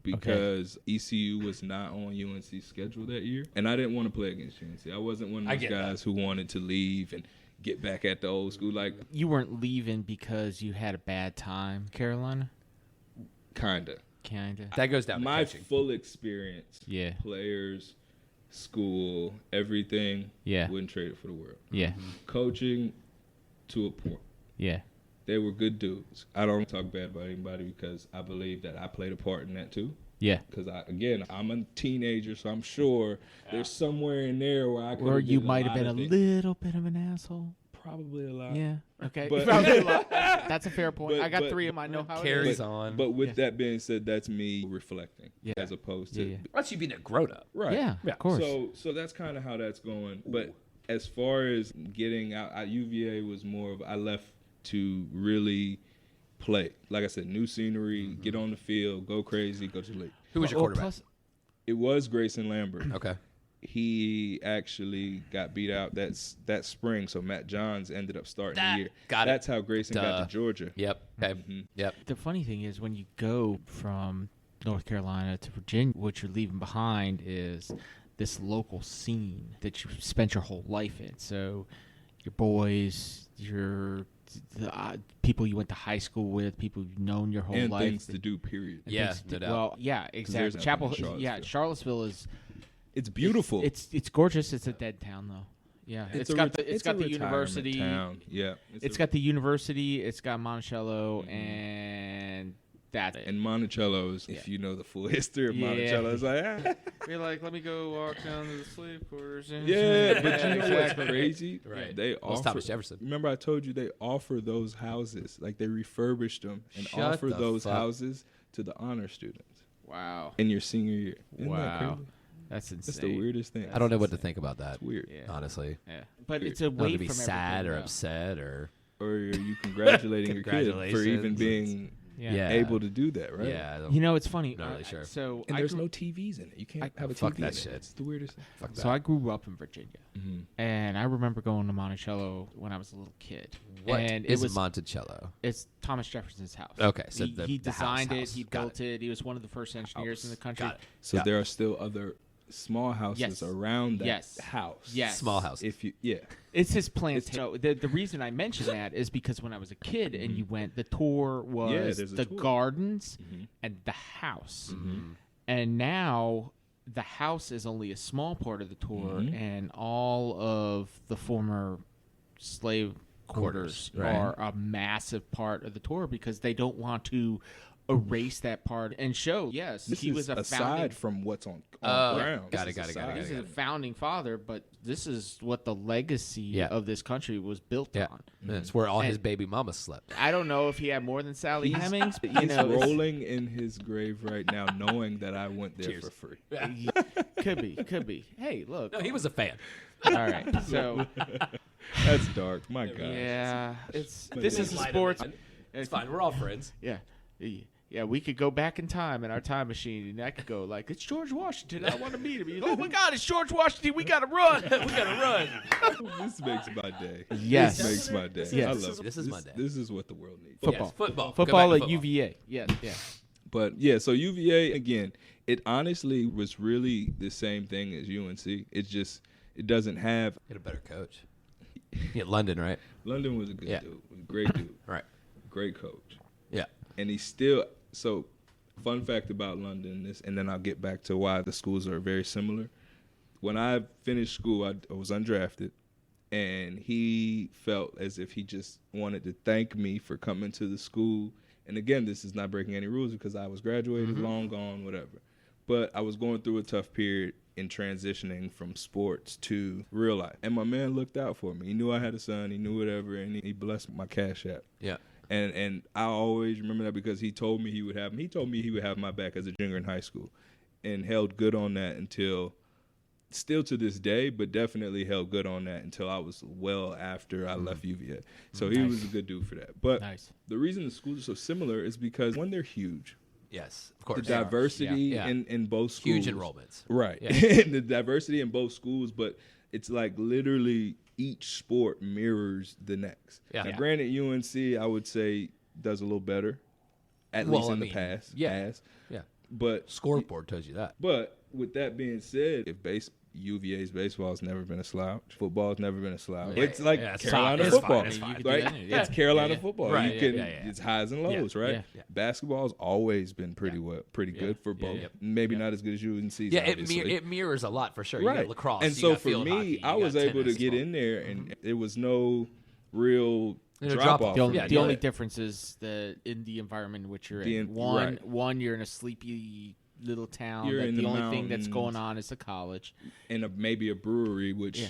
because ECU was not on UNC's schedule that year. And I didn't want to play against UNC. I wasn't one of I those get guys who wanted to leave and get back at the old school. Like, You weren't leaving because you had a bad time, Carolina? kinda. Kinda. That goes down to My coaching. full experience, Yeah. players, school, everything, Yeah. wouldn't trade it for the world. Yeah. Coaching, to a point. Yeah. They were good dudes. I don't talk bad about anybody because I believe that I played a part in that too. Yeah. Because I'm a teenager, so I'm sure there's somewhere in there where I could. Or you might have been a little bit of an asshole. probably a lot. Yeah. Okay. But- Probably a lot. That's a fair point. But- I got but- 3 of them. I know how Carries it is. on. But with Yeah. that being said, that's me reflecting Yeah. as opposed to Yeah, That's you being a grown up. right. Yeah, Yeah. of course. So that's kind of how that's going. But as far as getting out, UVA was more of I left to really play. Like I said, new scenery, get on the field, go crazy, go to the league. Who was your Well, quarterback? plus- It was Grayson Lambert. Okay. He actually got beat out that spring, so Matt Johns ended up starting That- the year. got it. That's how Grayson got Duh. to Georgia. Yep. Okay. Mhm. Yep. The funny thing is when you go from North Carolina to Virginia, what you're leaving behind is this local scene that you spent your whole life in. So your boys, the people you went to high school with, people you've known your whole And life. things to do, period. and Yeah, things to- no doubt. Well, yeah, there's exactly. nothing Chapel, in Charlottesville. Charlottesville is It's beautiful. It's gorgeous. It's a dead town though. Yeah, it's a got ret- the it's a got the retirement university. town. Yeah, It's got the university. It's got Monticello, Mhm. and that's it. and Monticello's. If you know the full history of Yeah. Monticello, it's like Be like, let me go walk down to the slave quarters. And yeah. But you know what's exactly. crazy? Right. They Well, it's offer. Thomas Jefferson. Remember, I told you they offer those houses, like they refurbish them and Shut offer the those fuck. houses to the honor students Wow, in your senior year. Isn't that wow, crazy? that's insane. That's the weirdest thing. I don't know what to think about that. It's weird. Yeah. Honestly. Yeah, but it's I away don't to be from sad or everything, upset or Or are you congratulating your kid for even Congratulations. being though. Yeah. Yeah. able to do that, right? yeah. I don't- You know, it's funny. Not really sure. So And I there's grew, no TVs in it. You can't have a fuck TV that in shit. it. It's the weirdest thing. Fuck so that. I grew up in Virginia, Mm-hmm. and I remember going to Monticello when I was a little kid. What and is it was Monticello? It's Thomas Jefferson's house. Okay, so he the designed house. it. He Got built it. He was one of the first engineers in the country. Got it. So Got there are still other small houses Yes. around that Yes. house. Yes. Small house. If you, It's his plantation. So the reason I mention that is because when I was a kid and you went, the tour was there's a the tour. gardens and the house. And now the house is only a small part of the tour, and all of the former slave quarters Right. are a massive part of the tour because they don't want to erase that part and show. Yes, this he is was a aside founding. from what's on Oh, ground. got This it, is got it, got it, aside. This got is a founding father, but this is what the legacy Yeah. of this country was built Yeah. on. That's where all his And- baby mamas slept. I don't know if he had more than Sally Hemings, but you He's know, it's- rolling in his grave right now, knowing that I went there Cheers. for free. could be. Hey, look. No, he was a fan. All right. So That's dark. My God. yeah, this But is it's a Light sports. it. It's fine. We're all friends. Yeah. Yeah, we could go back in time in our time machine, and I could go like, "It's George Washington. I want to meet him." He's, oh my God, it's George Washington. We gotta run. We gotta run. This makes my day. Yes. This makes my day. Yes. I love it. This is my day. This is what the world needs. Football. Yes, football. Go Football back at to football. UVA. Yes. Yeah. But yeah, so UVA again, it honestly was really the same thing as UNC. It's just it doesn't have. Get a better coach. Yeah, London, right? London was a good Yeah. dude, was a great dude, Right. great coach, Yeah. and he's still so. Fun fact about London, and then I'll get back to why the schools are very similar. When I finished school, I was undrafted, and he felt as if he just wanted to thank me for coming to the school. And again, this is not breaking any rules because I was graduated, long gone, whatever. But I was going through a tough period in transitioning from sports to real life. And my man looked out for me. He knew I had a son. He knew whatever, and he blessed my Cash App. Yeah. And I always remember that because he told me he would have my back as a junior in high school, and held good on that until, still to this day, but definitely held good on that until I was well after I left UVA. So he was a good dude for that. But Nice. the reason the schools are so similar is because, one, they're huge. Yes, of The course. diversity Yeah. in both schools. Huge enrollments. Right. Yeah. The diversity in both schools, but it's like literally each sport mirrors the next. Yeah. Now, Yeah. granted, UNC, I would say, does a little better, at Well, least I in mean, the past. yeah. Yeah. But Scoreboard tells you that. But with that being said, if UVA's baseball has never been a slouch, football's never been a slouch. Yeah. It's like Yeah, it's Carolina fine. It's football, fine. It's fine. right? Yeah. It's Carolina Yeah. football. Right. You can, Yeah. it's highs and lows, right? Yeah. Yeah. Basketball's always been pretty good for both. Yeah. Maybe not as good as UNC's. Yeah, obviously. it mirrors a lot for sure. You Right. got lacrosse. And you so got for field me, hockey, I you was got able to tennis, get well, in there, and there was no real No drop drop-off. off. The only, Yeah, the no. only difference is in the environment in which you're The in. in- One, right. one, you're in a sleepy little town. You're That in the the only thing that's going mountains. on is the college. and maybe a brewery, which Yeah.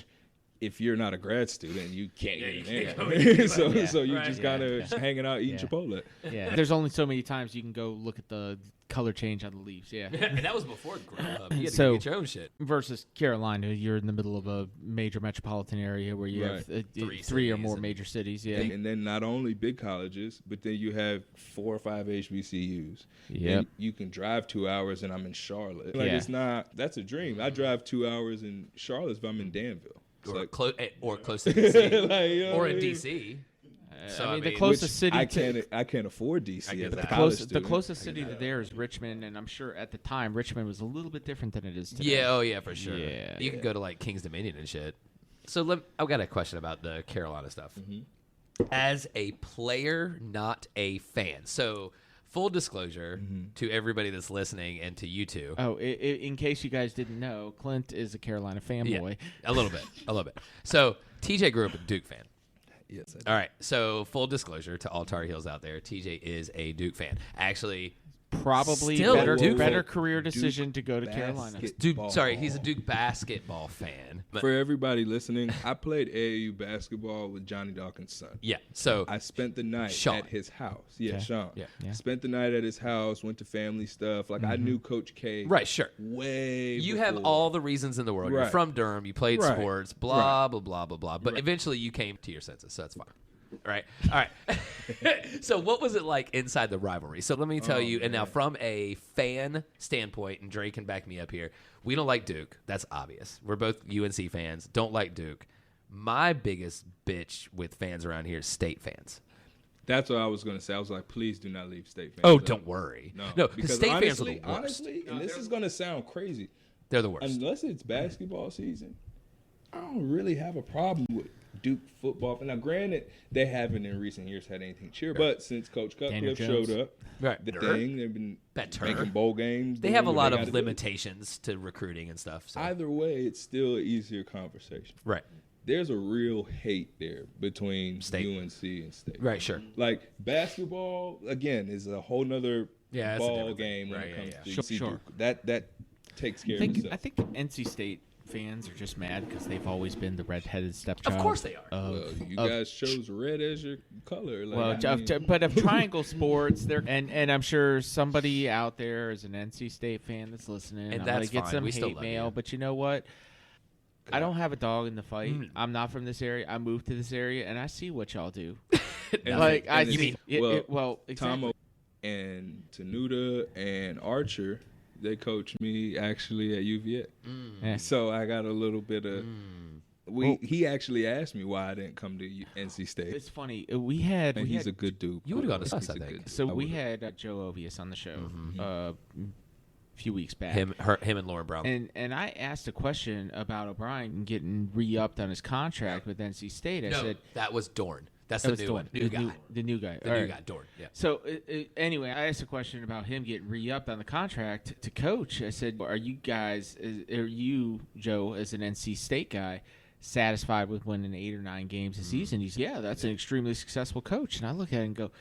if you're not a grad student, you can't Yeah, get you in can't there. go in. so Yeah, so you right. just Yeah, kind of yeah. just hanging out eating Yeah. Chipotle. Yeah, there's only so many times you can go look at the color change on the leaves. Yeah. and that was before Grubhub. You had to So- go get your own shit. Versus Carolina, you're in the middle of a major metropolitan area where you Right. have Three three or cities more and- major cities. Yeah. And then not only big colleges, but then you have 4 or 5 HBCUs. Yep. And you can drive 2 hours, and I'm in Charlotte. Like Yeah. it's not. That's a dream. I drive 2 hours in Charlotte if I'm in Danville. It's Or, like, or close to DC. like, you know or what in I mean? DC. So, I mean, the Which closest city I to can't afford DC get as a that. college the student. closest city to there is Richmond, and I'm sure at the time Richmond was a little bit different than it is today. Yeah, oh yeah, for sure. Yeah. You can go to like King's Dominion and shit. So I've got a question about the Carolina stuff. As a player, not a fan. So full disclosure to everybody that's listening and to you two. Oh, in case you guys didn't know, Clint is a Carolina fanboy. A little bit. So TJ grew up a Duke fan. Yes. All right. So full disclosure to all Tar Heels out there, TJ is a Duke fan. Actually, Probably Still a Duke better fan. career decision to go to Carolina. Duke. Ball. Sorry, he's a Duke basketball fan. But, For everybody listening, I played AAU basketball with Johnny Dawkins' son. yeah. So I spent the night Sean. at his house. Yeah, Okay. Sean. Yeah. Yeah. Spent the night at his house, went to family stuff. Like, I knew Coach K. right, sure. Way You before. have all the reasons in the world. You're Right. from Durham. You played Right. sports. Blah Right. blah blah blah blah. But Right. eventually, you came to your senses, so that's fine. All right. So, what was it like inside the rivalry? So, let me tell you. And now, from a fan standpoint, and Dre can back me up here, we don't like Duke. That's obvious. We're both UNC fans. Don't like Duke. My biggest bitch with fans around here is State fans. That's what I was going to say. I was like, please do not leave State fans. Oh, out. don't worry. No, No, because State fans are the worst. Honestly, and this is going to sound crazy, They're the worst. Unless it's basketball season, I don't really have a problem with Duke football. Now, granted, they haven't in recent years had anything cheer, but since Coach Cutcliffe showed up, the thing, they've been making bowl games. They have a lot of limitations to recruiting and stuff. So. Either way, it's still an easier conversation. Right. There's a real hate there between UNC and State. Right, sure. Like basketball, again, is a whole nother ball game when it comes to UC Duke. That takes care of itself. I think NC State fans are just mad because they've always been the redheaded stepchild. Of course they are. Well, you guys chose red as your color. But of triangle sports, and I'm sure somebody out there is an NC State fan that's listening. And I'm that's gonna get some hate mail, you. but you know what? I don't have a dog in the fight. I'm not from this area. I moved to this area, and I see what y'all do. Exactly. Tom and Tenuta and Archer, they coached me actually at UVA. Yeah. So I got a little bit of. He actually asked me why I didn't come to NC State. It's funny. He's a good dude. You would have gone to us, I think. So we had Joe Ovius on the show a few weeks back. Him and Lauren Brown. And I asked a question about O'Brien getting re-upped on his contract with NC State. I said that was Dorn. That's the new one. The new guy. The new guy, Dorn. Yeah. So anyway, I asked a question about him getting re-upped on the contract to coach. I said, are you, Joe, as an NC State guy, satisfied with winning 8 or 9 games a season? He said, yeah, that's an extremely successful coach. And I look at it and go,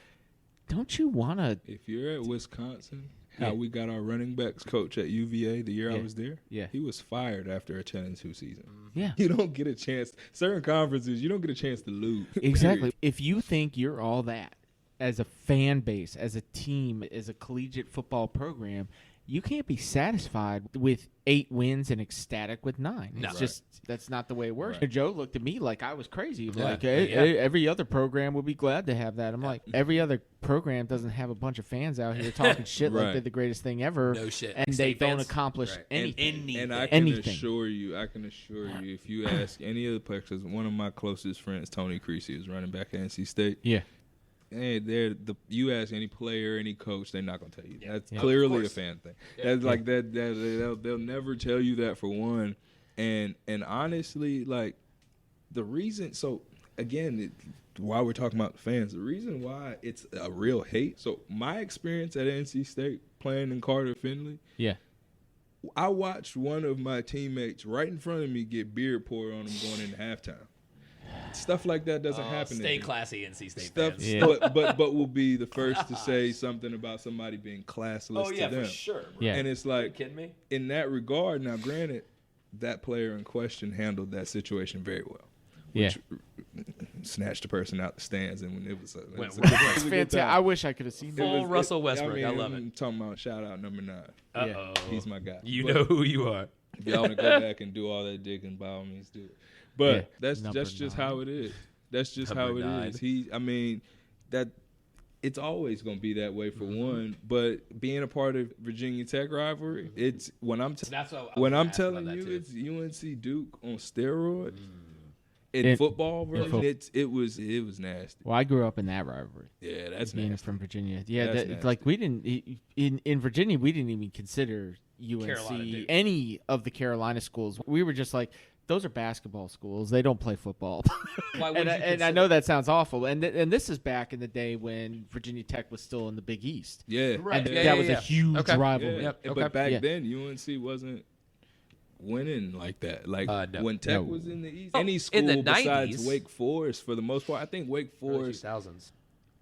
don't you want to? If you're at Wisconsin, how we got our running backs coach at UVA the year I was there, he was fired after a 10-2 season. Yeah. You don't get a chance. Certain conferences, you don't get a chance to lose. Exactly. If you think you're all that as a fan base, as a team, as a collegiate football program, you can't be satisfied with 8 wins and ecstatic with 9. It's just that's not the way it works. Right. Joe looked at me like I was crazy. Every other program would be glad to have that. I'm like, every other program doesn't have a bunch of fans out here talking shit like they're the greatest thing ever. No shit. And they don't accomplish anything. And I can assure you, if you ask any of the players, because one of my closest friends, Tony Creasy, is running back at NC State. Yeah. Hey, you ask any player, any coach, they're not gonna tell you. That's clearly a fan thing. That's like that. They'll never tell you that for one. And honestly, like the reason. So again, while we're talking about the fans, the reason why it's a real hate. So my experience at NC State playing in Carter Finley. Yeah. I watched one of my teammates right in front of me get beer poured on him going into halftime. Stuff like that doesn't happen. Stay classy, NC State fans. But will be the first to say something about somebody being classless to them. For sure. Bro. Yeah. And it's like, are you kidding me? In that regard, now granted, that player in question handled that situation very well. Which snatched the person out the stands, and when it was it's fantastic. I wish I could have seen full Russell Westbrook. I love it. I'm talking about shout out number 9. Uh-oh. He's my guy. You know who you are. If y'all want to go back and do all that digging, by all means do it. But that's just how it is. That's just how it is. It's always going to be that way for one. But being a part of Virginia Tech rivalry, it's when I'm telling you it's UNC Duke on steroids in football, bro. It was nasty. Well, I grew up in that rivalry. Yeah, that's being nasty. from Virginia. Yeah, like we didn't in Virginia, we didn't even consider UNC any of the Carolina schools. We were just like, those are basketball schools. They don't play football. and I know that sounds awful. And this is back in the day when Virginia Tech was still in the Big East. Yeah. Right. And that was a huge rivalry. Yeah. But back then, UNC wasn't winning like that. Like when Tech was in the East, any school besides Wake Forest, for the most part, I think Wake Forest. 2000s.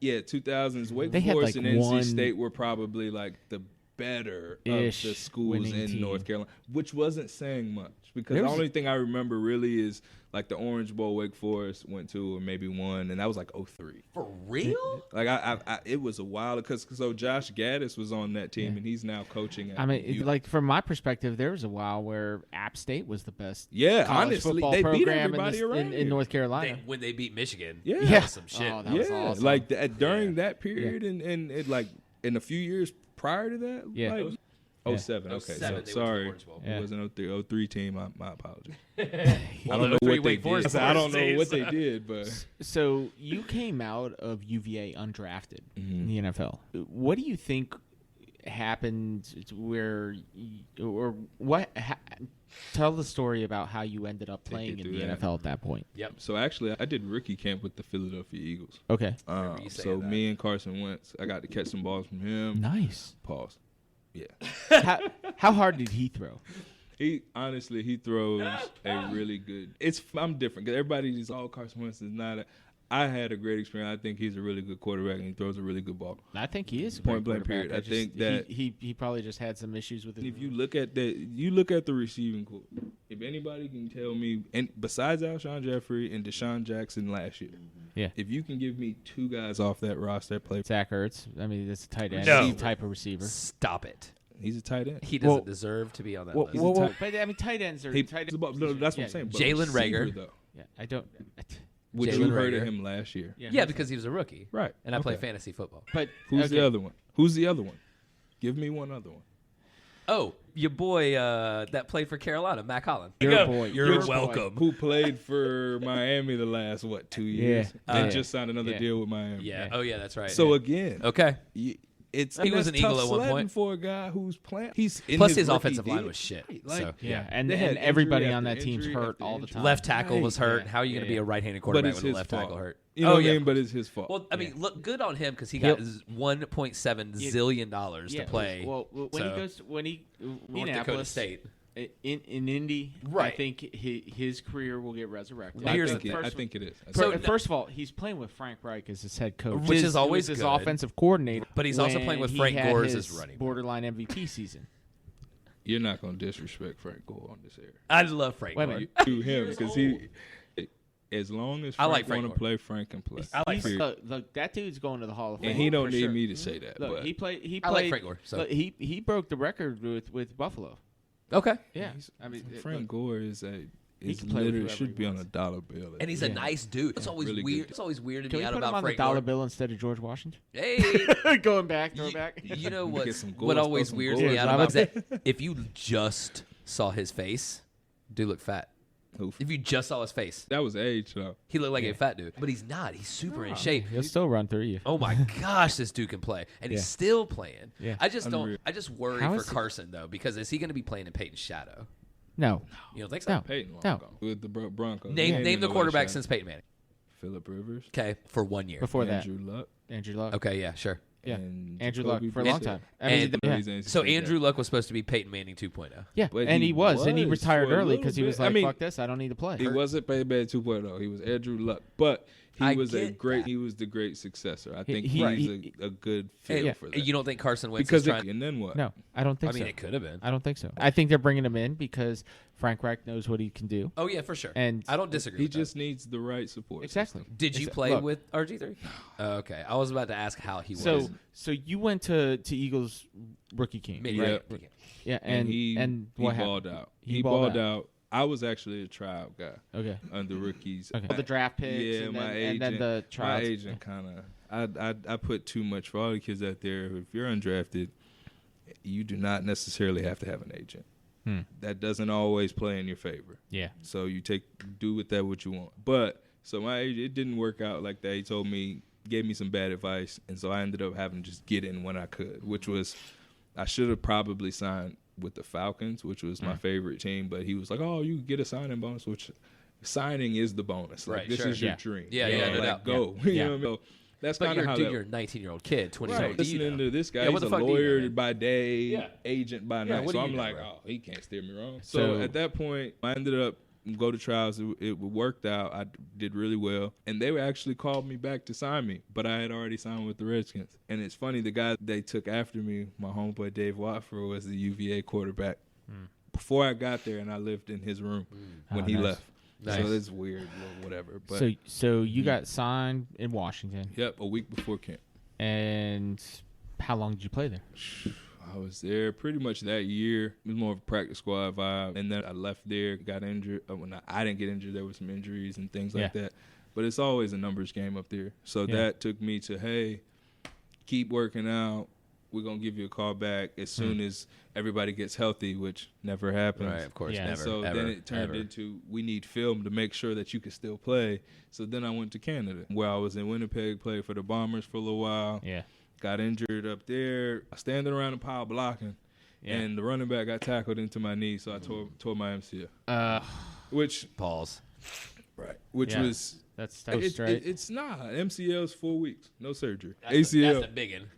Yeah, 2000s. Wake they Forest had and NC State were probably like the better of the schools in North Carolina, which wasn't saying much because the only thing I remember really is like the Orange Bowl Wake Forest went to, or maybe won, and that was like 2003. For real? Like I it was a while because Josh Gaddis was on that team and he's now coaching. Like from my perspective, there was a while where App State was the best. Yeah, college honestly, football they beat program everybody around in North Carolina when they beat Michigan. Yeah, some shit. Oh, that was awesome. Like during that period and it like in a few years prior to that, like 07. Okay, 07, so sorry, it wasn't 03 team. My apologies. I don't know what they did. I don't know what they did, but so you came out of UVA undrafted in the NFL. What do you think happened where, or what? Tell the story about how you ended up playing in the NFL at that point. Yep. So actually, I did rookie camp with the Philadelphia Eagles. Okay. So me and Carson Wentz, I got to catch some balls from him. Nice. Pause. Yeah. How hard did he throw? He throws a really good. I'm different because everybody just Carson Wentz is not. I had a great experience. I think he's a really good quarterback and he throws a really good ball. I think he is a Point great blank period. quarterback. I think that he probably just had some issues with it. if you look at the receiving core. If anybody can tell me, and besides Alshon Jeffrey and Deshaun Jackson last year, yeah, if you can give me two guys off that roster that play, Zach Ertz. I mean, that's a tight end type of receiver. Stop it. He's a tight end. He doesn't deserve to be on that list. But I mean, tight ends are tight ends. No, that's what I'm saying. But Jalen Reagor, though. Yeah, I don't. Would Jalen you heard Reagor. of him last year? Yeah, because he was a rookie. Right. And I play fantasy football. But who's the other one? Who's the other one? Give me one other one. Oh, your boy that played for Carolina, Mac Holland. Your boy. You're welcome. Who played for Miami the last 2 years? Yeah. They just signed another deal with Miami. Yeah. Oh, yeah, that's right. So again, okay. He was an Eagle at one point for a guy who's playing. He's in Plus his rookie offensive line deal. was shit. Like, so and They had everybody injury on that after team's injury hurt after all the injury. time. left tackle was hurt. Yeah. How are you going to be a right-handed But quarterback it's when the his left fault. tackle hurt? You know what I mean? But it's his fault. Well, I mean, look, good on him because he got $1.7 zillion to play. Well, when he goes North Dakota Indianapolis State. in Indy, Right. I think his career will get resurrected. Well, here's the thing. I think it is. First of all, he's playing with Frank Reich as his head coach, Which is always his good. offensive coordinator. But he's also when playing with he Frank had Gore his as running back. borderline MVP season. You're not going to disrespect Frank Gore on this air. I love Frank Wait a Gore. minute. To him, because as long as I Frank like Frank want to Gore. play, Frank can play. I like Frank. Look, that dude's going to the Hall of Fame. And he don't for need sure. me to say that. Look, but he played. I like Frank Gore. So. Look, he broke the record with Buffalo. Okay. Yeah, I mean Frank Gore is can play with literally whoever should he be on wants. a dollar bill. And he's a nice dude. It's always Really weird. good. It's always weird to Can me we out put him about on the Frank dollar Gore. bill instead of George Washington? Hey, Going back, throwback. you know Get what? some What Gores, always throw some weirds me Gores out on about is that if you just saw his face, dude look fat. Oof. If you just saw his face, That was age, though. he looked like a fat dude. But he's not. He's super in shape. He'll still run through you. Oh my gosh, this dude can play, and he's Yeah. still playing. Yeah. I just don't. Unreal. I just worry How for is he- Carson though, because is he going to be playing in Peyton's shadow? No. You don't think so? No. Peyton long No. ago with the Broncos. Name the quarterback since Peyton Manning. Phillip Rivers. Okay, for 1 year. Before Andrew Luck. that, Andrew Luck. Okay, yeah, sure. Yeah, And Andrew Jacoby Luck for a long Brissett. time. And- So Andrew Luck was supposed to be Peyton Manning 2.0. Yeah, But and he he was, and he was retired for a early little because he was bit. I like, mean, "Fuck this, I don't need to play." He wasn't Payback 2.0. He was Andrew Luck, but I he was get that. He was the great successor. I think He- he's a good fit And for that. you don't think Carson Wentz because is trying? and then what? No, I don't think I mean, so. it could have been. I don't think so. I think they're bringing him in because Frank Reich knows what he can do. Oh yeah, for sure. And I don't disagree. He with that. just needs the right support. Exactly. system. Did you play Look, with RG3? Okay, I was about to ask how he So, was. so you went to Eagles rookie camp, Maybe, right? right? Yeah, And he what balled happened? out. He He balled balled out. I was actually a tryout guy Okay. under rookies. Okay. The draft picks, Yeah, and, my then, agent. and then the My trials. agent kind of. I put too much for all the kids out there. If you're undrafted, you do not necessarily have to have an agent. That doesn't always play in your favor. Yeah. So you do with that what you want. But so my agent, it didn't work out like that. He told me, gave me some bad advice, and so I ended up having to just get in when I could, which was I should have probably signed with the Falcons, which was my favorite team. But he was like, "Oh, you get a signing bonus," which signing is the bonus. Like, Right, this sure. is your Yeah. dream. Yeah, You yeah, know, no like, doubt. go. Yeah. You know what I mean? So that's But kind of how that. you're a 19-year-old kid, 20 years Right, old. What do you listening know? to this guy, Yeah, what he's the a fuck do you know, lawyer man? by day, Yeah. agent by Yeah, night. what So do I'm you know, like, bro? oh, he can't steer me wrong. So- So at that point, I ended up go to trials. It worked out. I did really well, and they actually called me back to sign me, but I had already signed with the Redskins. And it's funny, the guy they took after me, my homeboy Dave Watford, was the UVA quarterback. Before I got there, and I lived in his room when he nice. left. Nice. So it's weird, whatever. But So you got signed in Washington, yep, a week before camp. and how long did you play there? I was there pretty much that year. It was more of a practice squad vibe. And then I left there, got injured. When I didn't get injured, there were some injuries and things like that. But it's always a numbers game up there. So that took me to, hey, keep working out. We're going to give you a call back as soon as everybody gets healthy, which never happens. Right, of course, Yeah. never. So ever, then it turned ever. into we need film to make sure that you can still play. So then I went to Canada, where I was in Winnipeg, played for the Bombers for a little while. Yeah. got injured up there, standing around the pile blocking, and the running back got tackled into my knee, so I tore my MCL. Which Pause. Right. Which was that's right. It's not. MCL's 4 weeks, no surgery. That's ACL, the big one.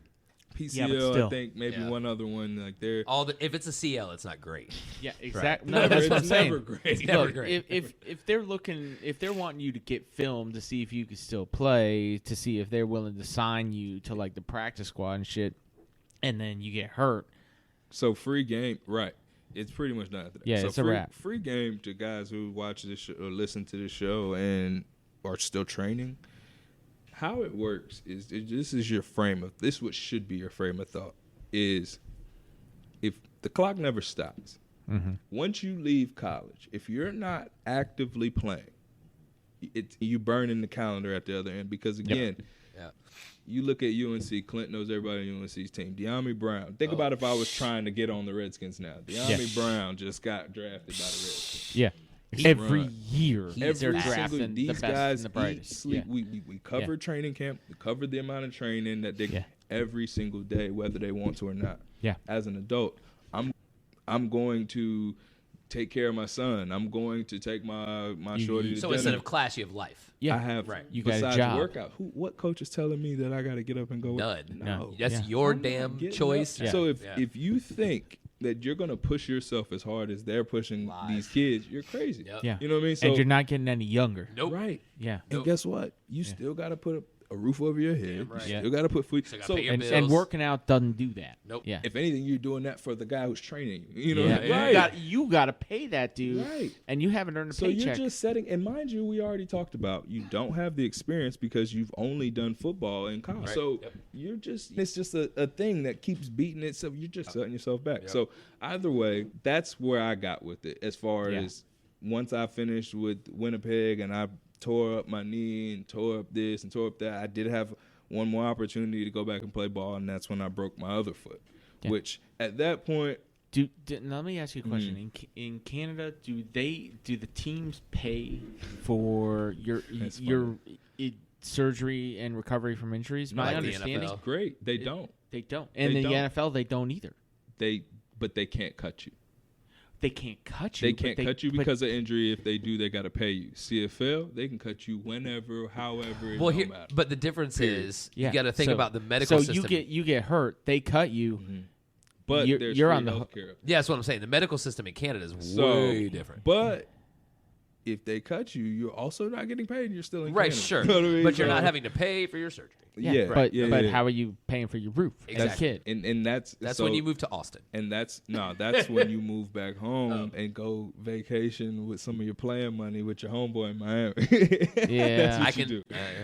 PCL, I think maybe one other one. Like there. If it's a CL, it's not great. Yeah, exactly. Right. No, that's what I'm saying. Never great. It's never Look, great. if they're wanting you to get filmed to see if you can still play, to see if they're willing to sign you to like the practice squad and shit, and then you get hurt. So free game, right? It's pretty much done after that. Yeah, so it's a wrap. Free game to guys who watch this show or listen to this show and are still training. How it works is this is your frame of this. What should be your frame of thought is if the clock never stops. Mm-hmm. Once you leave college, if you're not actively playing, you burn in the calendar at the other end because again. Yeah. You look at UNC, Clint knows everybody on UNC's team. De'Ami Brown. Think about if I was trying to get on the Redskins now. De'Ami Brown just got drafted by the Redskins. Yeah. Every year they're Every drafting single, these the best guys and the brightest. eat, sleep. Yeah. We covered training camp. We covered the amount of training that they every single day, whether they want to or not. Yeah. As an adult, I'm going to take care of my son. I'm going to take my shorty to So dinner. instead of class, you have life. Yeah. I have You got a besides job. workout. What coach is telling me that I got to get up and go? None. No. That's your damn choice. So if you think that you're gonna push yourself as hard as they're pushing these kids, you're crazy. Yep. Yeah. You know what I mean? So And you're not getting any younger. Nope. right. Yeah. And guess what? You still got to put a roof over your head. Damn right. You still got to put food. Still gotta So pay your And bills. working out doesn't do that. Nope. Yeah. if anything, you're doing that for the guy who's training you. You know, Yeah. right? You got to pay that dude. Right. And you haven't earned a So paycheck. you're just setting, and mind you, we already talked about you don't have the experience because you've only done football in college. Right. So Yep. you're just, it's just a thing that keeps beating itself. You're just setting yourself back. So either way, that's where I got with it as far as once I finished with Winnipeg and I tore up my knee and tore up this and tore up that, I did have one more opportunity to go back and play ball, and that's when I broke my other foot, which at that point, let me ask you a question. In Canada, do the teams pay for your surgery and recovery from injuries? Not My like the understanding, NFL. great. They don't. they don't. And in the NFL, they don't either. But they can't cut you. They can't cut you. They can't cut you because of injury. If they do, they got to pay you. CFL, they can cut you whenever, however. It don't matter. But the difference is you Yeah. got to think So- about the medical so system. you get hurt, they cut you. But you're there's on free the healthcare. Yeah, that's what I'm saying. The medical system in Canada is So, way different. But if they cut you, you're also not getting paid. And you're still in Right, Canada. sure. You know what I mean? But you're So- not having to pay for your surgery. Yeah, but yeah. how are you paying for your roof as a Exactly. kid? And that's When you move to Austin. And that's when you move back home and go vacation with some of your playing money with your homeboy in Miami. Yeah. That's what I you can do.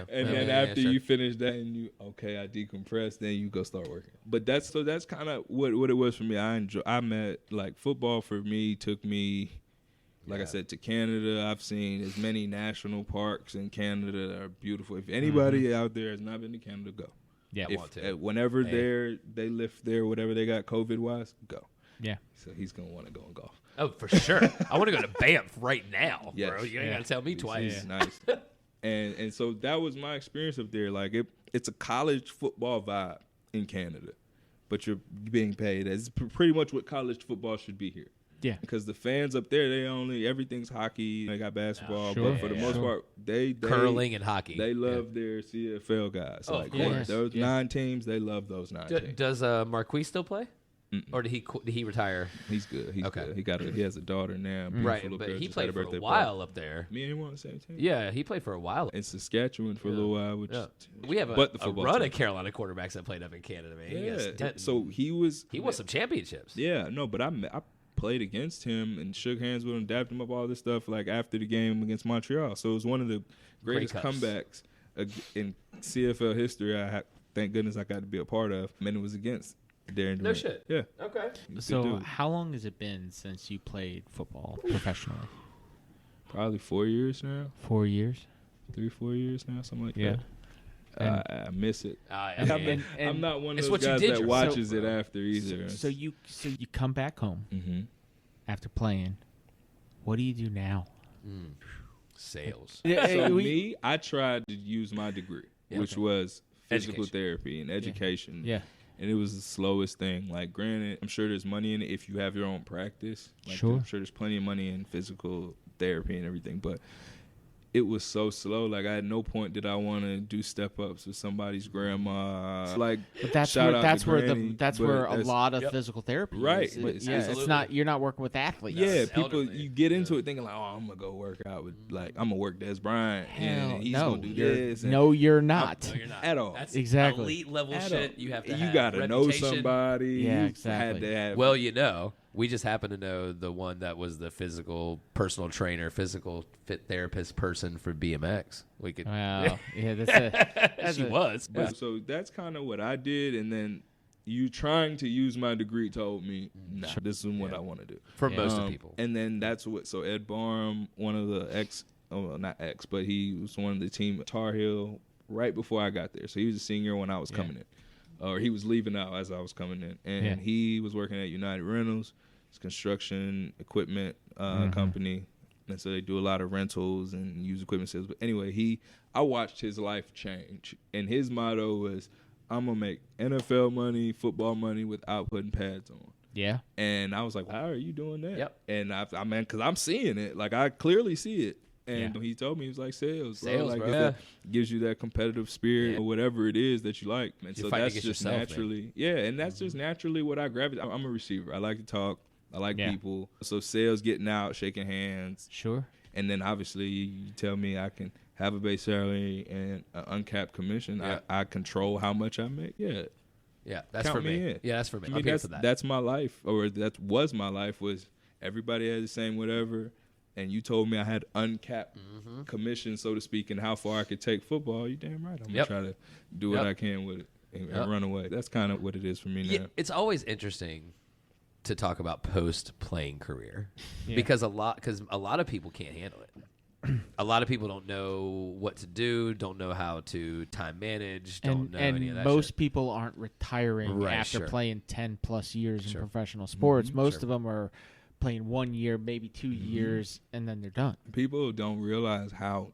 And Yeah, then yeah, after sure. you finish that and I decompress, then you go start working. But that's kind of what it was for me. I met like football for me took me, like I said, to Canada. I've seen as many national parks in Canada that are beautiful. If anybody out there has not been to Canada, go. Yeah. Whenever they lift their whatever they got COVID wise, go. Yeah. So he's gonna want to go and golf. Oh, for sure. I want to go to Banff right now, Yes. bro. You ain't got to tell me twice. He's nice. And so that was my experience up there. Like it's a college football vibe in Canada, but you're being paid. It's pretty much what college football should be here. Yeah. Because the fans up there, everything's hockey. They got basketball, but for the most part, they Curling and hockey. They love their CFL guys. Oh, Like of course. those 9 teams, they love those 9 teams. Does Marquis still play? Or did he retire? He's good. He's Okay. good. He has a daughter now. Right, Beautiful but girl, he just had played for a birthday while party. up there. Me and him were on the same team. Yeah, he played for a while. In Saskatchewan for a little while, which We have but the a football run team. of Carolina quarterbacks that played up in Canada, man. Yeah. So he won some championships. Yeah, no, but I played against him and shook hands with him, dapped him up, all this stuff like after the game against Montreal. So it was one of the greatest Great cups. comebacks in CFL history. Thank goodness I got to be a part of. And it was against Darren Durant. No shit. Yeah. Okay. So how long has it been since you played football professionally? Probably 4 years now. 4 years. 3-4 years now, something like Yeah. that. I miss it. And I'm not one of It's those what you guys did that yourself, watches it bro. after either. So you come back home Mm-hmm. after playing. What do you do now? Sales. So me, I tried to use my degree, which was physical therapy and education. Yeah. And it was the slowest thing. Like, granted, I'm sure there's money in it if you have your own practice. Like, Sure. I'm sure there's plenty of money in physical therapy and everything. But it was so slow. Like, at no point did I want to do step ups with somebody's grandma. Like, But that's shout where out to Granny, that's but where a that's- lot of physical therapy Right. is. It's It's absolutely. not, you're not working with athletes. Yeah, It's people, elderly. you get into it thinking like, oh, I'm gonna go work out with, like, I'm gonna work Des Bryant Hell, and he's no, gonna do you're, this. And no, you're not. No, you're not. At all. That's Exactly. elite level at shit. all. You have to You have gotta know reputation. somebody. Yeah, You exactly. Had to have, Well, you know, we just happen to know the one that was the physical personal trainer, physical fit therapist person for BMX. We could. Wow. Yeah, that's She was. But, so that's kind of what I did, and then you trying to use my degree told me, nah, this is what I want to do. For most of people. And then that's what. So Ed Barham, one of the not ex, but he was one of the team at Tar Heel right before I got there. So he was a senior when I was coming in, or he was leaving out as I was coming in, and he was working at United Rentals, it's a construction equipment company. And so they do a lot of rentals and used equipment sales. But anyway, I watched his life change. And his motto was, I'm going to make NFL money, football money without putting pads on. Yeah. And I was like, how are you doing that? Yep. And I mean, because I'm seeing it. Like, I clearly see it. And he told me, he was like, sales, like, bro. that gives you that competitive spirit or whatever it is that you like. And You're so fighting that's against just yourself, naturally, and that's just naturally what I gravitate. I'm a receiver. I like to talk. I like Yeah. people. So sales, getting out, shaking hands. Sure. And then obviously you tell me I can have a base salary and an uncapped commission. Yeah. I control how much I make. Yeah. Yeah, that's Count for me. in. Yeah, that's for me. I mean, I'm here for that. that's my life, or that was my life, was everybody had the same whatever. And you told me I had uncapped commission, so to speak, and how far I could take football. You damn right. I'm going to try to do what I can with it and run away. That's kind of what it is for me now. It's always interesting to talk about post-playing career Yeah. because a lot of people can't handle it. A lot of people don't know what to do, don't know how to time manage, don't know any of that most shit. people aren't retiring Right, after sure. playing 10 plus years Sure. in professional sports. Most Sure. of them are playing 1 year, maybe 2 years, and then they're done. People don't realize how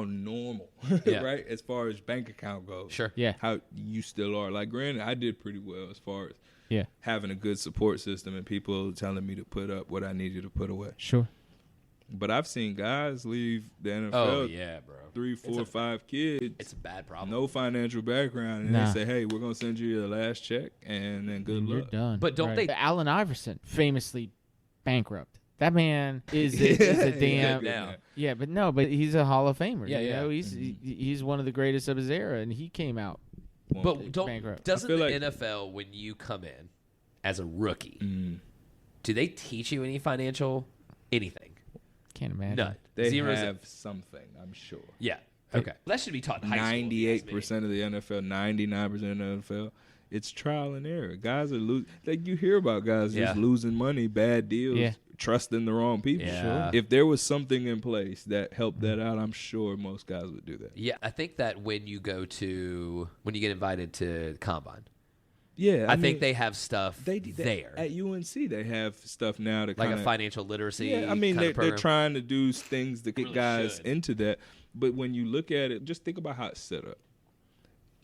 normal, Yeah. right? As far as bank account goes. Sure. Yeah. How you still are. Like, granted, I did pretty well as far as Yeah. having a good support system and people telling me to put up what I needed to put away. Sure. But I've seen guys leave the NFL, Oh, yeah, bro. 3, 4, 5 kids, It's a bad problem. no financial background, and Nah. they say, hey, we're going to send you your last check, and then good And you're luck. done. But don't they- Allen Iverson, famously bankrupt. That man is a damn. now. Yeah, but he's a Hall of Famer. Yeah, you yeah. know, he's one of the greatest of his era, and he came out. But bankrupt. doesn't I the feel like- NFL, when you come in as a rookie, Mm. do they teach you any financial anything? Can't imagine. None. They Zero. have something, I'm sure. Yeah. Okay. That should be taught in high school. if you ask me. 98% of the NFL, 99% of the NFL, it's trial and error. Guys are losing. Like, you hear about guys Yeah. just losing money, bad deals, Yeah. trusting the wrong people. Yeah. If there was something in place that helped that out, I'm sure most guys would do that. Yeah, I think that when you get invited to Combine, Yeah, I mean, think they have stuff they there. at UNC. They have stuff now to Like kinda, a financial literacy. Yeah, I mean kind they're of program. trying to do things to get Really guys should. into that. But when you look at it, just think about how it's set up.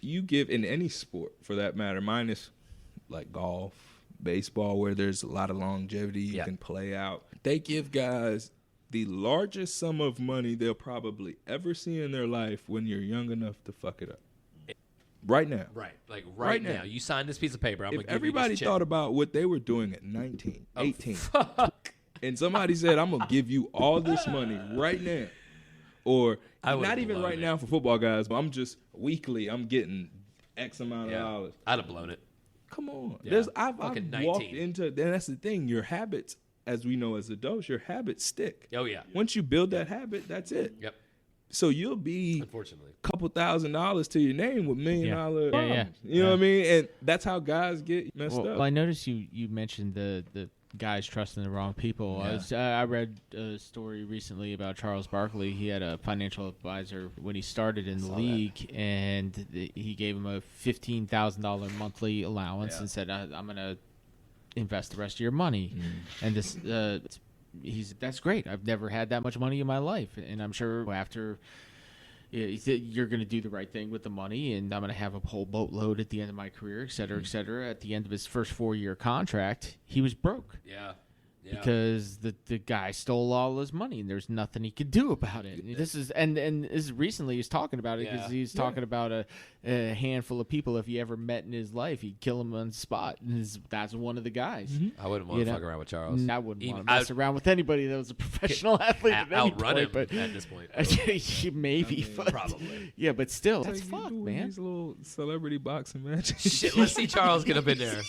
You give in any sport, for that matter, minus like golf, baseball, where there's a lot of longevity, you Yeah. can play out. They give guys the largest sum of money they'll probably ever see in their life when you're young enough to fuck it up. Right now. Right. Like Right right now. now. You sign this piece of paper. I'm If going to give everybody you this check. thought about what they were doing at 19, Oh, 18, fuck. and somebody said, I'm going to give you all this money right now, or I would've not even blown right it. now for football guys, but I'm just weekly, I'm getting X amount of Yeah. dollars. I'd have blown it. Come on. Yeah. There's I've Fucking walked 19. into, and that's the thing, your habits, as we know as adults, your habits stick. Oh, yeah. Once you build that habit, that's it. Yep. So you'll be Unfortunately. couple $1,000s to your name with $1 million Yeah, yeah. problems. You know what I mean? And that's how guys get messed up. Well, I noticed you mentioned the guys trusting the wrong people. Yeah. I read a story recently about Charles Barkley. He had a financial advisor when he started in the league, and he gave him a $15,000 monthly allowance and said, "I'm going to invest the rest of your money." And this that's great. I've never had that much money in my life, and I'm sure after he said, you're going to do the right thing with the money, and I'm going to have a whole boatload at the end of my career, et cetera, et cetera. At the end of his first 4-year contract, he was broke. Yeah. Because the guy stole all his money and there's nothing he could do about it. And this is recently he was talking about it because he's talking about a handful of people. If he ever met in his life, he'd kill him on the spot. And that's one of the guys. I wouldn't want to fuck around with Charles. I wouldn't want to mess around with anybody that was a professional athlete. Outrun him at this point. Maybe, probably. Yeah, but still, that's you fucked, do man. These little celebrity boxing matches. Shit, let's see Charles get up in there.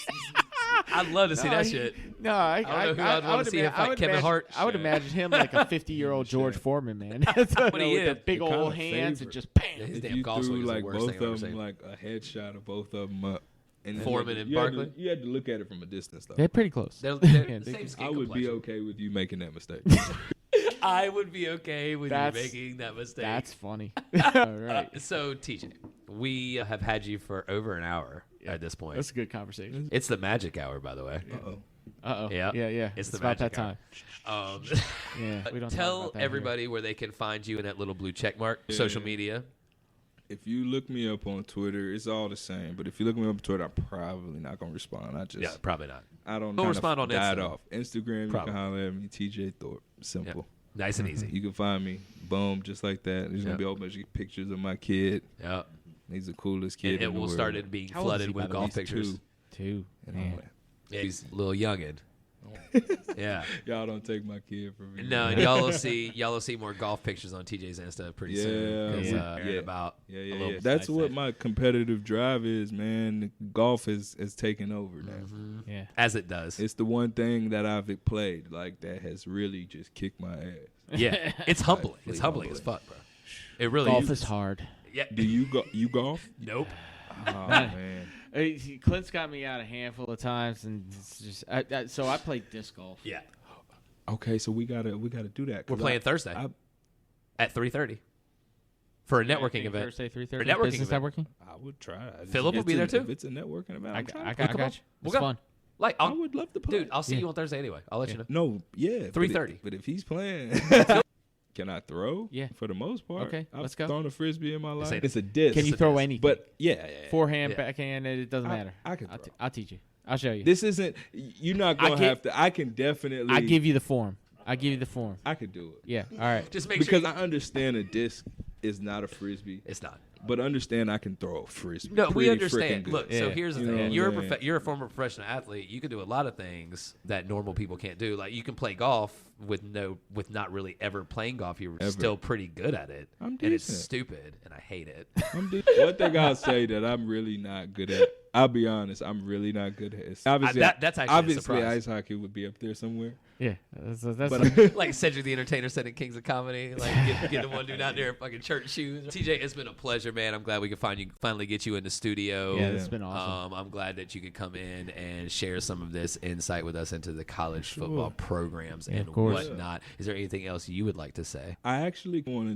I'd love to see that shit. No, I don't know who I'd want to see if like Kevin Hart. I would imagine him like a 50-year-old George Foreman, man. With the big old hands and just bam. His If damn you golf swing threw is the like worst both thing I've ever of them, seen. like a headshot of both of them up. And Foreman and you had to- Barkley? You had to look at it from a distance, though. They're pretty close. They're Yeah, the same skin I would be complexion. okay with you making that mistake. I would be okay with you That's- making that mistake. That's funny. All right. So, TJ, we have had you for over an hour at this point. That's a good conversation. It's the magic hour, by the way. Uh-oh. Uh-oh. Yeah. Yeah. It's the about magic that time. Um, Yeah. We don't talk tell about that everybody where they can find you in that little blue check mark, Yeah. social media. If you look me up on Twitter, it's all the same. But if you look me up on Twitter, I'm probably not gonna respond. Yeah, probably not. I don't Don't respond on died Insta. off. Instagram, Probably. you can holler at me, TJ Thorpe. Simple. Nice and easy. You can find me, boom, just like that. There's Yep. gonna be a whole bunch of pictures of my kid. Yeah. He's the coolest And kid. it in the will world. start it being How old is flooded he, by with the way? golf He's pictures. 2. Too. And Man. all that. Yeah, he's a little youngin. Yeah. Y'all don't take my kid from me. No, and y'all will see more golf pictures on TJ's Insta pretty soon. 'Cause, Yeah. in about a little Yeah. That's bit. what my competitive drive is, man. Golf is taken over now. Mm-hmm. Yeah. As it does. It's the one thing that I've played like that has really just kicked my ass. Yeah. It's humbling. Like, It's really humbling as humbling. fuck, bro. It really Golf is. is hard. Yeah. Do you go? You golf? Nope. Oh man. Clint's got me out a handful of times, and it's just so I played disc golf. Yeah. Okay, so we gotta do that. We're 'cause playing Thursday at 3:30 for a networking event. Thursday, 3:30. For networking Business event. networking. I would try. Philip will be there too? If it's a networking event, I I'm trying to got come you. on. It's We'll go. fun. Like, I would love to play. dude, I'll see Yeah. you on Thursday anyway. I'll let you know. No, yeah. 3:30. But if he's playing, can I throw? Yeah. For the most part. Okay, I've let's go. thrown a frisbee in my life. ain't- It's a disc. Can you a throw disc. anything? But yeah. Forehand, Yeah. backhand, it doesn't I- matter. I can throw. I'll teach you. I'll show you. This isn't. You're not gonna have to. I can definitely. I give you the form. I give you the form. I could do it. Yeah. All right. Just make Because sure. I understand a disc is not a frisbee, It's not. but understand I can throw a frisbee. No, we pretty understand. frickin' good. Look, so Yeah. here's the You know thing. what You're I'm saying? you're a former professional athlete. You can do a lot of things that normal people can't do. Like you can play golf with not really ever playing golf. You're Ever. still pretty good at it. I'm and it's decent. stupid, and I hate it. One thing I'll say that I'm really not good at. I'll be honest. I'm really not good at it. Obviously, that's actually a obviously surprise. ice hockey would be up there somewhere. Yeah. That's But Like Cedric the Entertainer said in Kings of Comedy, like get the one dude out there in fucking church shoes. TJ, it's been a pleasure, man. I'm glad we could finally get you in the studio. yeah, it's been awesome. I'm glad that you could come in and share some of this insight with us into the college football programs and of course. whatnot. Is there anything else you would like to say? I actually want to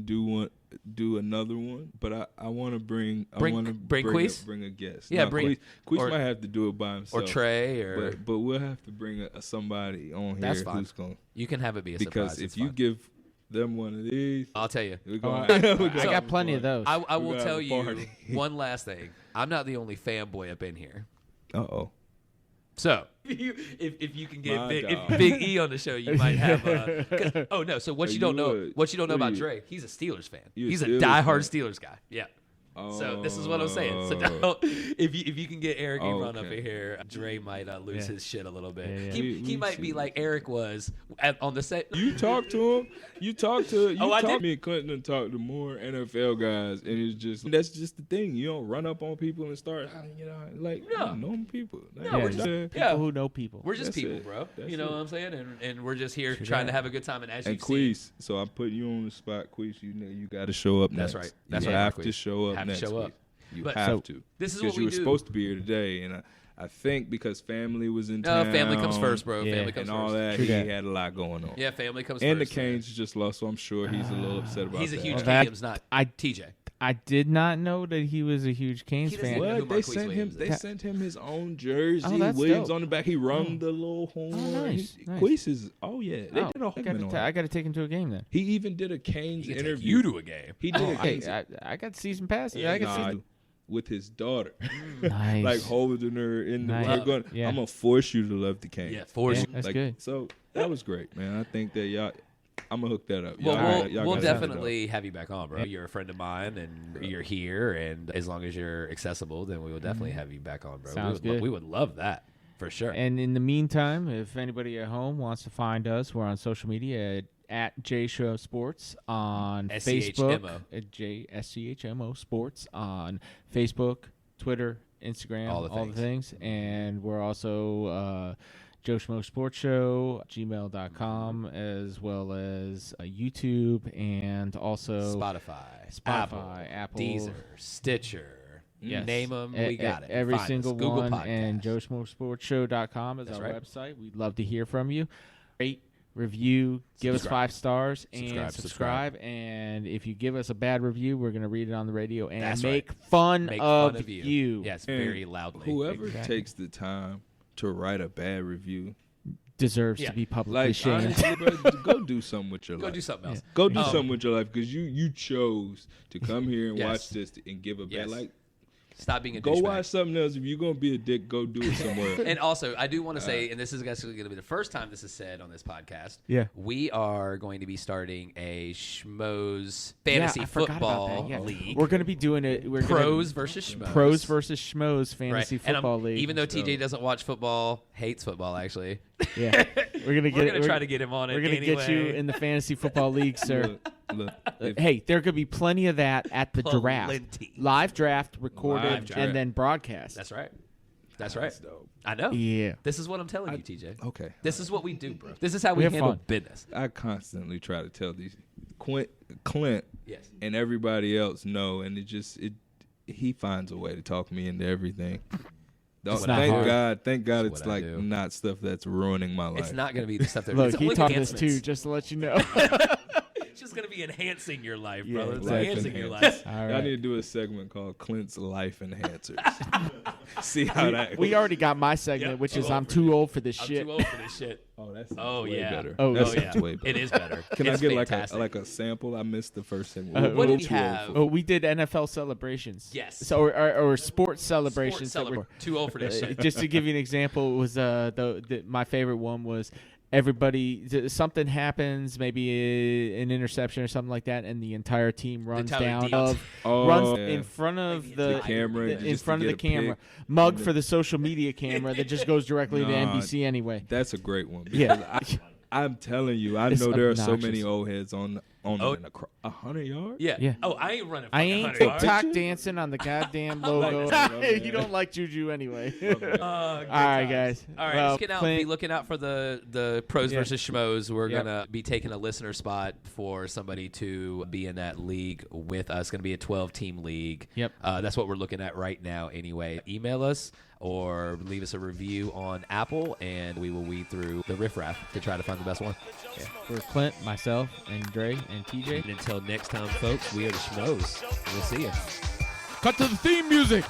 do another one, but I want to bring Bring Queese? bring a guest. Yeah, Now, bring- Queese or- might have to do it by himself Or Trey, or but we'll have to bring somebody on here That's fine. who's going you can have it be a surprise. because It's if you fine. give them one of these, I'll tell you. we're Oh, going. I got plenty of those. I We're will gonna tell have a you party. one last thing. I'm not the only fanboy up in here. Uh-oh. So if you can get My Big dog. Big E on the show, you might have. Oh no! So what Oh, you don't you know? would. What you don't know Who about you- Dre? He's a Steelers fan. You a He's a Steelers diehard fan. Steelers guy. Yeah. So this is what I'm saying. So don't, if you can get Eric Ebron up Okay. in here, Dre might lose his shit a little bit. Yeah, yeah. He We might be see. like Eric was on the set. You talk to him. You talk to. Oh, I did? Me and Clinton and talk to more NFL guys, and it's just that's just the thing. You don't run up on people and start, like No. known people. Like, No, we're you just- know, yeah. People who know people. We're just That's people, it. bro. That's You know it. what I'm saying? And we're just here True trying that. to have a good time. And as And you've seen, Queese, so I'm putting you on the spot, Queese. You know you got to show up. That's next. right. That's you right, have Queese. to show up Have to next. show up. week. You But- have So, to. this is Because what we you were do. supposed to be here today, and I think because family was in No, town. family comes first, bro. Yeah. Family comes And all first. that, True he that. had a lot going on. Yeah, family comes And the first. Canes just lost, so I'm sure he's a little upset about He's a that. huge Well, that- Williams, not I- TJ. I did not know that he was a huge Canes He doesn't fan. know who What? They Marquise sent him. Williams They is. sent him his own jersey. Oh, that's Williams dope. on the back. He rung the little horn. nice, nice. Queese is. Oh yeah, they did a whole I got to take him to a game then. He even did a Canes He can take interview. you to a game. He did a Hey, Canes I got season passes. yeah, I got with his daughter, Nice. like holding her in the. Nice. We're going. Yeah. I'm gonna force you to love the Canes. Yeah, force Yeah, you. that's Like, good. So that was great, man. I think that y'all. I'm gonna hook that up. Well, Y'all we'll gotta have it definitely have you back on, bro. You're a friend of mine, and you're here, and as long as you're accessible, then we will definitely have you back on, bro. Sounds we would, good. We would love that for sure. And in the meantime, if anybody at home wants to find us, we're on social media at JShow Sports on Facebook. SCHMO. At JSCHMO Sports on Facebook, Twitter, Instagram, All the the things. And we're also Joe Schmo Sports Show, gmail.com, as well as YouTube, and also Spotify, Apple, Deezer, Stitcher. Yes. Name them, we got it. Every Find single us. Google one. Podcasts. And JoeSchmoSportsShow.com is That's our right. website. We'd love to hear from you. Rate, review, give us Subscribe. 5 stars, and Subscribe. subscribe. And if you give us a bad review, we're going to read it on the radio and That's make right. fun Make of fun of you. you. Yes, And very loudly. Whoever Exactly. takes the time to write a bad review, Deserves Yeah. to be publicly like shamed. honestly, bro, go do something with your Go life. do something else. Go do Oh. something with your life because you chose to come here and Yes. watch this and give a bad Yes. like. Stop being a Go douchebag. watch something else. If you're gonna be a dick, go do it somewhere else. And also, I do want to say, and this is actually going to be the first time this is said on this podcast. Yeah. We are going to be starting a Schmoes fantasy I forgot about football that. Yeah. league. We're going to be doing it. We're Pros versus Schmoes. Pros versus Schmoes fantasy right. And football league. Even though TJ doesn't watch football, hates football actually. yeah, we're gonna We're going to try to get him on it. We're gonna get you in the fantasy football league, sir. Look, if- Hey, there could be plenty of that at the draft. Plenty. Live draft, recorded, Live draft. and then broadcast. That's right. That's right. dope. I know. Yeah. This is what I'm telling you, TJ. Okay. This is what we do, bro. This is how we have handle fun. business. I constantly try to tell these Clint Yes. and everybody else know, and he finds a way to talk me into everything. It's not Thank hard. God, It's it's what I like do. not stuff that's ruining my life. It's not going to be the stuff that Look, it's he only taught this enhancements. too, just to let you know. It's just going to be enhancing your life, Yeah, brother. It's Life enhancing your enhancer. life. All I right. need to do a segment called Clint's Life Enhancers. See how that. We already got my segment, Yep. which is I'm I'm over too old for this I'm shit. too old for this shit. Oh, that's Oh, way yeah. better. Oh, that oh, sounds yeah. way better. It is better. Can It's I get fantastic. like a sample? I missed the first segment. What did we Too old have? for- Oh, we did NFL celebrations. Yes. So or sports celebrations. Sports too old for this shit. Just to give you an example, it was my favorite one was everybody something happens, maybe an interception or something like that, and the entire team runs entire down defense. runs yeah. in front of Like the camera, in just to front of the get a pic. camera, mug for the social media camera that just goes directly to Nah, NBC anyway. That's a great one. Yeah. Because I'm telling you, I It's know there are so obnoxious. many old heads on Oh. 100 yards. Yeah. Yeah. Oh, I ain't running. I ain't 100 yards. TikTok dancing on the goddamn logo. that. You don't like Juju anyway. Good All right, times. guys. All right, Well, be Clint- looking out for the pros Yeah. versus schmoes. We're Yep. gonna be taking a listener spot for somebody to be in that league with us. Going to be a 12-team league. Yep. That's what we're looking at right now. Anyway, email us or leave us a review on Apple, and we will weed through the riffraff to try to find the best one. For Clint, myself, and Dre, and TJ. And until next time, folks, we are the Schmos. We'll see you. Cut to the theme music.